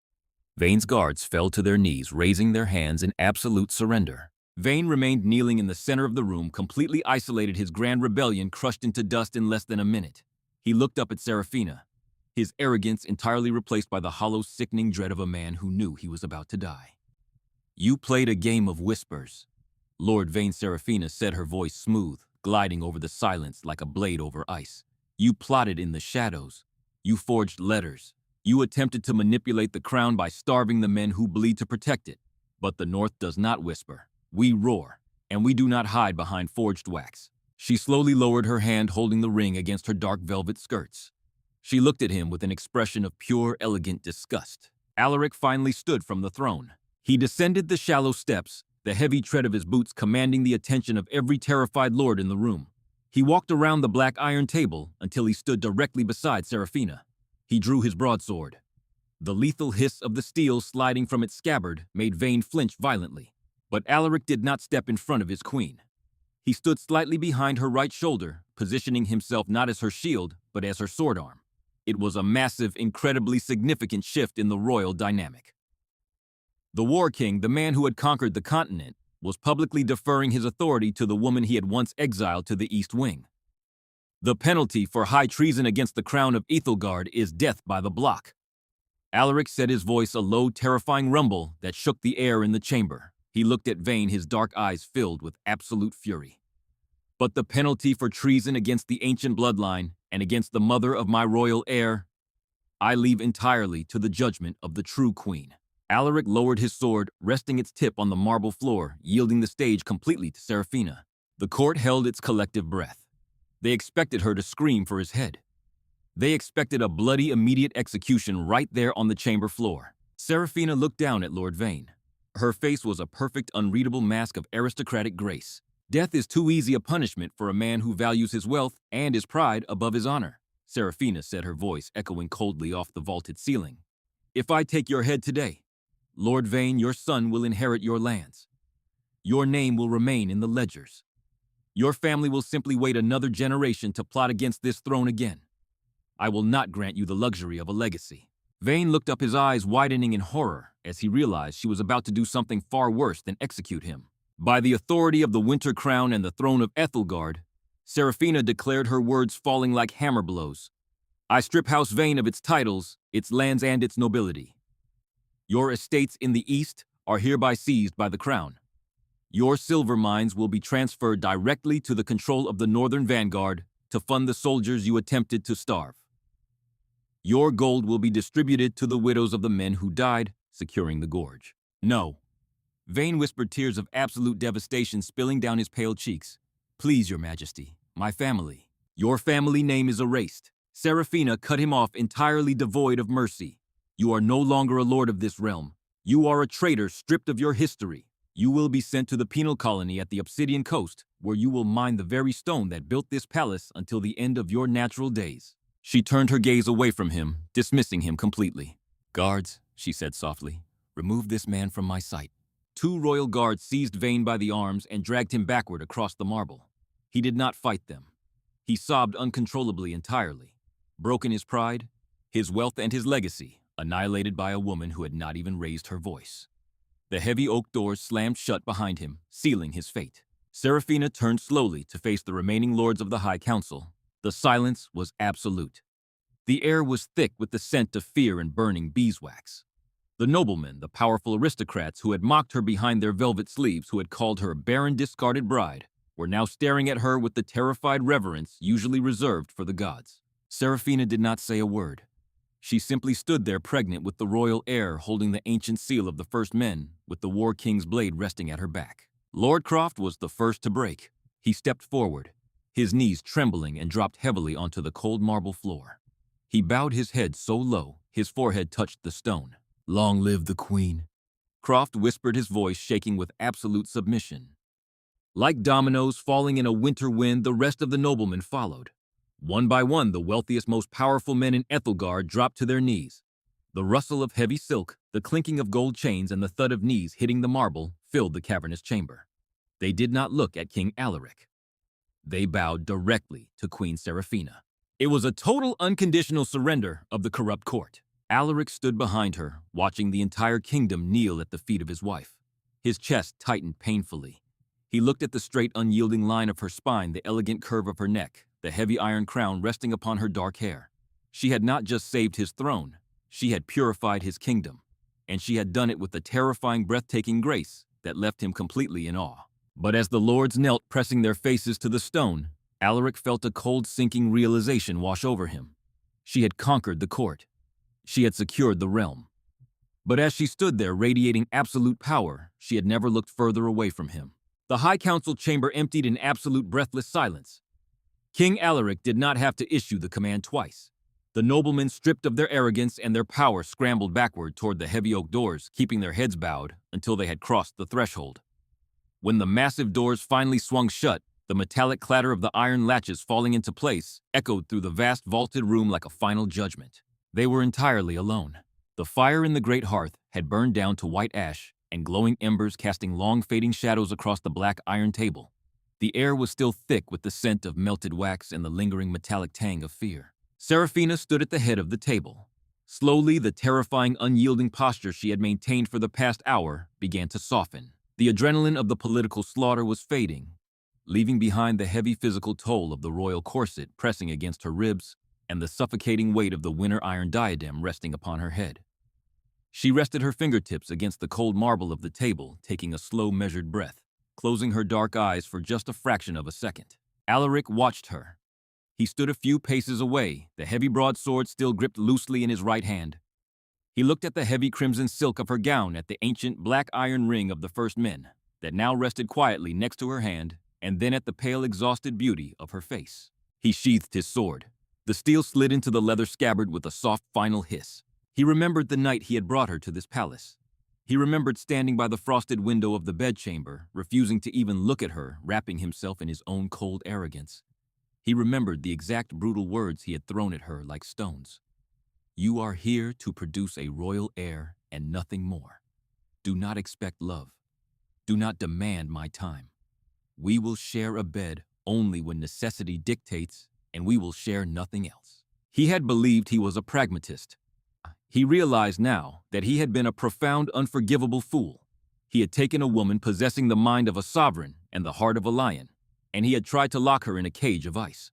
Vane's guards fell to their knees, raising their hands in absolute surrender. Vane remained kneeling in the center of the room, completely isolated, his grand rebellion crushed into dust in less than a minute. He looked up at Seraphina, his arrogance entirely replaced by the hollow, sickening dread of a man who knew he was about to die. You played a game of whispers. Lord Vane Seraphina said, her voice smooth, gliding over the silence like a blade over ice. You plotted in the shadows. You forged letters. You attempted to manipulate the crown by starving the men who bleed to protect it. But the North does not whisper. We roar. and we do not hide behind forged wax. She slowly lowered her hand holding the ring against her dark velvet skirts. She looked at him with an expression of pure, elegant disgust. Alaric finally stood from the throne. He descended the shallow steps, the heavy tread of his boots commanding the attention of every terrified lord in the room. He walked around the black iron table until he stood directly beside Seraphina. He drew his broadsword. The lethal hiss of the steel sliding from its scabbard made Vayne flinch violently. But Alaric did not step in front of his queen. He stood slightly behind her right shoulder, positioning himself not as her shield, but as her sword arm. It was a massive, incredibly significant shift in the royal dynamic. The War King, the man who had conquered the continent, was publicly deferring his authority to the woman he had once exiled to the East Wing. The penalty for high treason against the crown of Ethelgard is death by the block. Alaric set his voice a low, terrifying rumble that shook the air in the chamber. He looked at Vayne, his dark eyes filled with absolute fury. But the penalty for treason against the ancient bloodline and against the mother of my royal heir, I leave entirely to the judgment of the true queen. Alaric lowered his sword, resting its tip on the marble floor, yielding the stage completely to Seraphina. The court held its collective breath. They expected her to scream for his head. They expected a bloody, immediate execution right there on the chamber floor. Seraphina looked down at Lord Vayne. Her face was a perfect, unreadable mask of aristocratic grace. Death is too easy a punishment for a man who values his wealth and his pride above his honor, Seraphina said, her voice echoing coldly off the vaulted ceiling. If I take your head today, Lord Vayne, your son will inherit your lands. Your name will remain in the ledgers. Your family will simply wait another generation to plot against this throne again. I will not grant you the luxury of a legacy. Vayne looked up, his eyes widening in horror as he realized she was about to do something far worse than execute him. By the authority of the Winter Crown and the throne of Ethelgard, Seraphina declared, her words falling like hammer blows. I strip House Vayne of its titles, its lands, and its nobility. Your estates in the east are hereby seized by the crown. Your silver mines will be transferred directly to the control of the Northern Vanguard to fund the soldiers you attempted to starve. Your gold will be distributed to the widows of the men who died securing the gorge. No. Vayne whispered, tears of absolute devastation spilling down his pale cheeks. Please, your majesty, my family. Your family name is erased. Seraphina cut him off, entirely devoid of mercy. You are no longer a lord of this realm. You are a traitor stripped of your history. You will be sent to the penal colony at the Obsidian Coast, where you will mine the very stone that built this palace until the end of your natural days. She turned her gaze away from him, dismissing him completely. Guards, she said softly, remove this man from my sight. 2 royal guards seized Vayne by the arms and dragged him backward across the marble. He did not fight them. He sobbed uncontrollably, entirely. Broken his pride, his wealth, and his legacy, annihilated by a woman who had not even raised her voice. The heavy oak doors slammed shut behind him, sealing his fate. Seraphina turned slowly to face the remaining lords of the High Council. The silence was absolute. The air was thick with the scent of fear and burning beeswax. The noblemen, the powerful aristocrats who had mocked her behind their velvet sleeves, who had called her barren, discarded bride, were now staring at her with the terrified reverence usually reserved for the gods. Seraphina did not say a word. She simply stood there, pregnant with the royal heir, holding the ancient seal of the first men, with the War King's blade resting at her back. Lord Croft was the first to break. He stepped forward, his knees trembling, and dropped heavily onto the cold marble floor. He bowed his head so low, his forehead touched the stone. Long live the Queen, Croft whispered, his voice shaking with absolute submission. Like dominoes falling in a winter wind, the rest of the noblemen followed. One by one, the wealthiest, most powerful men in Ethelgard dropped to their knees. The rustle of heavy silk, the clinking of gold chains, and the thud of knees hitting the marble filled the cavernous chamber. They did not look at King Alaric. They bowed directly to Queen Seraphina. It was a total unconditional surrender of the corrupt court. Alaric stood behind her, watching the entire kingdom kneel at the feet of his wife. His chest tightened painfully. He looked at the straight, unyielding line of her spine, the elegant curve of her neck, the heavy iron crown resting upon her dark hair. She had not just saved his throne, she had purified his kingdom, and she had done it with a terrifying, breathtaking grace that left him completely in awe. But as the lords knelt, pressing their faces to the stone, Alaric felt a cold, sinking realization wash over him. She had conquered the court. She had secured the realm. But as she stood there, radiating absolute power, she had never looked further away from him. The High Council chamber emptied in absolute breathless silence. King Alaric did not have to issue the command twice. The noblemen, stripped of their arrogance and their power, scrambled backward toward the heavy oak doors, keeping their heads bowed until they had crossed the threshold. When the massive doors finally swung shut, the metallic clatter of the iron latches falling into place echoed through the vast vaulted room like a final judgment. They were entirely alone. The fire in the great hearth had burned down to white ash, and glowing embers casting long fading shadows across the black iron table. The air was still thick with the scent of melted wax and the lingering metallic tang of fear. Seraphina stood at the head of the table. Slowly, the terrifying, unyielding posture she had maintained for the past hour began to soften. The adrenaline of the political slaughter was fading, leaving behind the heavy physical toll of the royal corset pressing against her ribs and the suffocating weight of the winter iron diadem resting upon her head. She rested her fingertips against the cold marble of the table, taking a slow, measured breath, closing her dark eyes for just a fraction of a second. Alaric watched her. He stood a few paces away, the heavy broadsword still gripped loosely in his right hand. He looked at the heavy crimson silk of her gown, at the ancient black iron ring of the first men that now rested quietly next to her hand, and then at the pale, exhausted beauty of her face. He sheathed his sword. The steel slid into the leather scabbard with a soft, final hiss. He remembered the night he had brought her to this palace. He remembered standing by the frosted window of the bedchamber, refusing to even look at her, wrapping himself in his own cold arrogance. He remembered the exact brutal words he had thrown at her like stones. "You are here to produce a royal heir and nothing more. Do not expect love. Do not demand my time. We will share a bed only when necessity dictates, and we will share nothing else." He had believed he was a pragmatist. He realized now that he had been a profound, unforgivable fool. He had taken a woman possessing the mind of a sovereign and the heart of a lion, and he had tried to lock her in a cage of ice.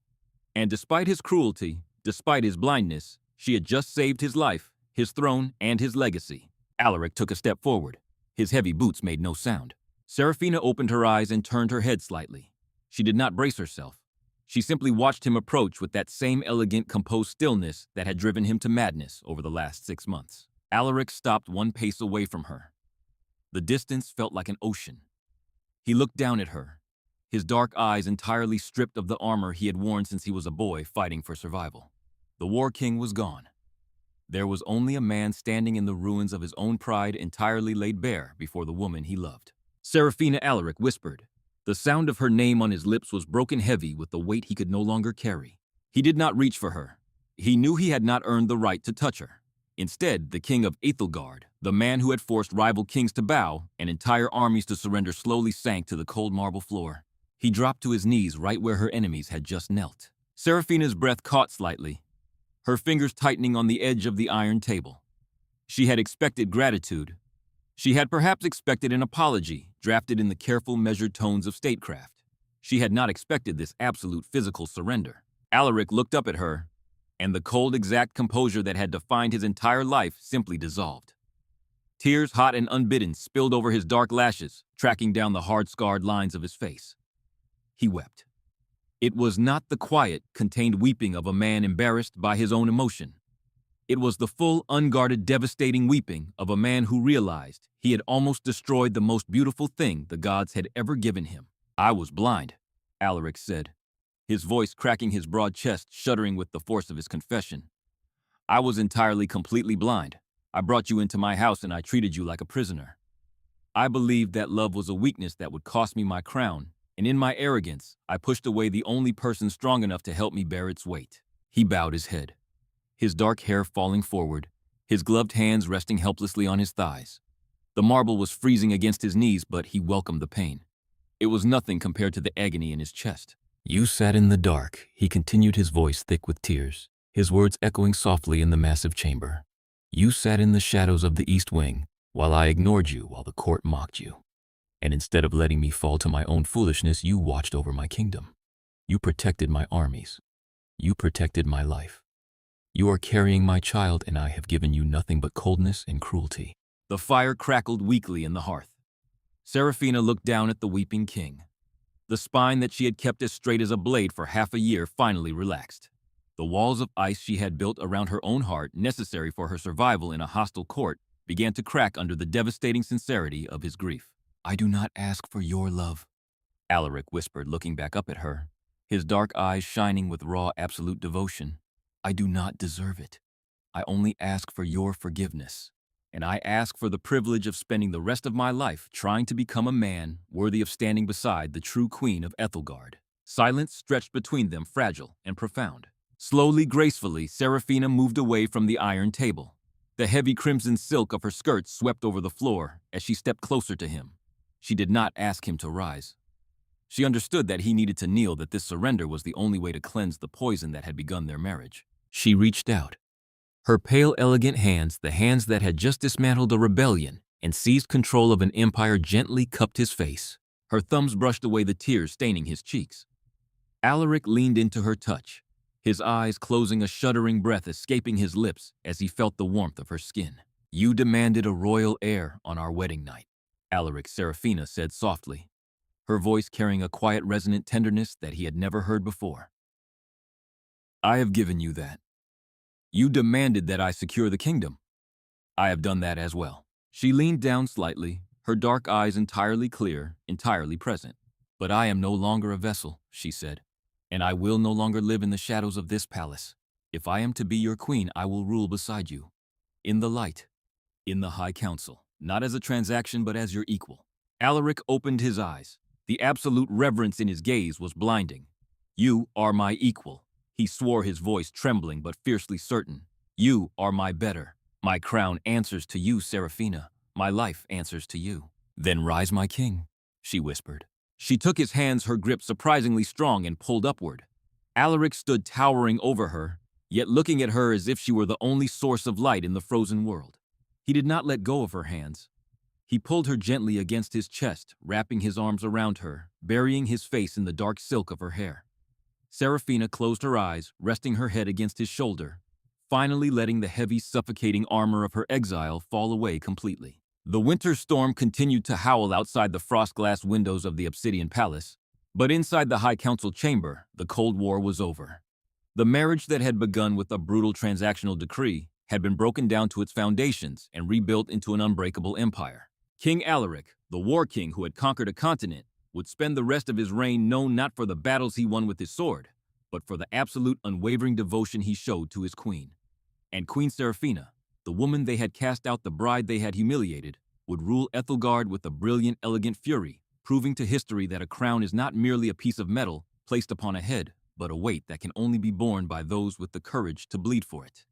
And despite his cruelty, despite his blindness, she had just saved his life, his throne, and his legacy. Alaric took a step forward. His heavy boots made no sound. Seraphina opened her eyes and turned her head slightly. She did not brace herself. She simply watched him approach with that same elegant, composed stillness that had driven him to madness over the last 6 months. Alaric stopped 1 pace away from her. The distance felt like an ocean. He looked down at her, his dark eyes entirely stripped of the armor he had worn since he was a boy fighting for survival. The War King was gone. There was only a man standing in the ruins of his own pride, entirely laid bare before the woman he loved. "Seraphina," Alaric whispered. The sound of her name on his lips was broken heavy with the weight he could no longer carry. He did not reach for her. He knew he had not earned the right to touch her. Instead, the king of Ethelgard, the man who had forced rival kings to bow and entire armies to surrender, slowly sank to the cold marble floor. He dropped to his knees right where her enemies had just knelt. Seraphina's breath caught slightly, her fingers tightening on the edge of the iron table. She had expected gratitude. She had perhaps expected an apology, drafted in the careful, measured tones of statecraft. She had not expected this absolute physical surrender. Alaric looked up at her, and the cold, exact composure that had defined his entire life simply dissolved. Tears, hot and unbidden, spilled over his dark lashes, tracking down the hard-scarred lines of his face. He wept. It was not the quiet, contained weeping of a man embarrassed by his own emotion. It was the full, unguarded, devastating weeping of a man who realized he had almost destroyed the most beautiful thing the gods had ever given him. "I was blind," Alaric said, his voice cracking his broad chest, shuddering with the force of his confession. "I was entirely, completely blind. I brought you into my house and I treated you like a prisoner. I believed that love was a weakness that would cost me my crown, and in my arrogance, I pushed away the only person strong enough to help me bear its weight." He bowed his head, his dark hair falling forward, his gloved hands resting helplessly on his thighs. The marble was freezing against his knees, but he welcomed the pain. It was nothing compared to the agony in his chest. "You sat in the dark," he continued, his voice thick with tears, his words echoing softly in the massive chamber. "You sat in the shadows of the East Wing, while I ignored you, while the court mocked you. And instead of letting me fall to my own foolishness, you watched over my kingdom. You protected my armies. You protected my life. You are carrying my child, and I have given you nothing but coldness and cruelty." The fire crackled weakly in the hearth. Seraphina looked down at the weeping king. The spine that she had kept as straight as a blade for half a year finally relaxed. The walls of ice she had built around her own heart, necessary for her survival in a hostile court, began to crack under the devastating sincerity of his grief. "I do not ask for your love. Alaric whispered, looking back up at her, his dark eyes shining with raw, absolute devotion. I do not deserve it. I only ask for your forgiveness. And I ask for the privilege of spending the rest of my life trying to become a man worthy of standing beside the true queen of Ethelgard. Silence stretched between them, fragile and profound. Slowly, gracefully, Seraphina moved away from the iron table. The heavy crimson silk of her skirt swept over the floor as she stepped closer to him. She did not ask him to rise. She understood that he needed to kneel, that this surrender was the only way to cleanse the poison that had begun their marriage. She reached out. Her pale, elegant hands, the hands that had just dismantled a rebellion and seized control of an empire, gently cupped his face. Her thumbs brushed away the tears staining his cheeks. Alaric leaned into her touch, his eyes closing, a shuddering breath escaping his lips as he felt the warmth of her skin. You demanded a royal heir on our wedding night, Alaric, Seraphina said softly, her voice carrying a quiet, resonant tenderness that he had never heard before. I have given you that. You demanded that I secure the kingdom. I have done that as well. She leaned down slightly, her dark eyes entirely clear, entirely present. But I am no longer a vessel, she said, and I will no longer live in the shadows of this palace. If I am to be your queen, I will rule beside you, in the light, in the high council, not as a transaction but as your equal. Alaric opened his eyes. The absolute reverence in his gaze was blinding. You are my equal, he swore, his voice trembling but fiercely certain. You are my better. My crown answers to you, Seraphina. My life answers to you. Then rise, my king, she whispered. She took his hands, her grip surprisingly strong, and pulled upward. Alaric stood towering over her, yet looking at her as if she were the only source of light in the frozen world. He did not let go of her hands. He pulled her gently against his chest, wrapping his arms around her, burying his face in the dark silk of her hair. Seraphina closed her eyes, resting her head against his shoulder, finally letting the heavy, suffocating armor of her exile fall away completely. The winter storm continued to howl outside the frost-glass windows of the Obsidian Palace, but inside the High Council chamber, the Cold War was over. The marriage that had begun with a brutal transactional decree had been broken down to its foundations and rebuilt into an unbreakable empire. King Alaric, the war king who had conquered a continent, would spend the rest of his reign known not for the battles he won with his sword, but for the absolute, unwavering devotion he showed to his queen. And Queen Seraphina, the woman they had cast out, the bride they had humiliated, would rule Ethelgard with a brilliant, elegant fury, proving to history that a crown is not merely a piece of metal placed upon a head, but a weight that can only be borne by those with the courage to bleed for it.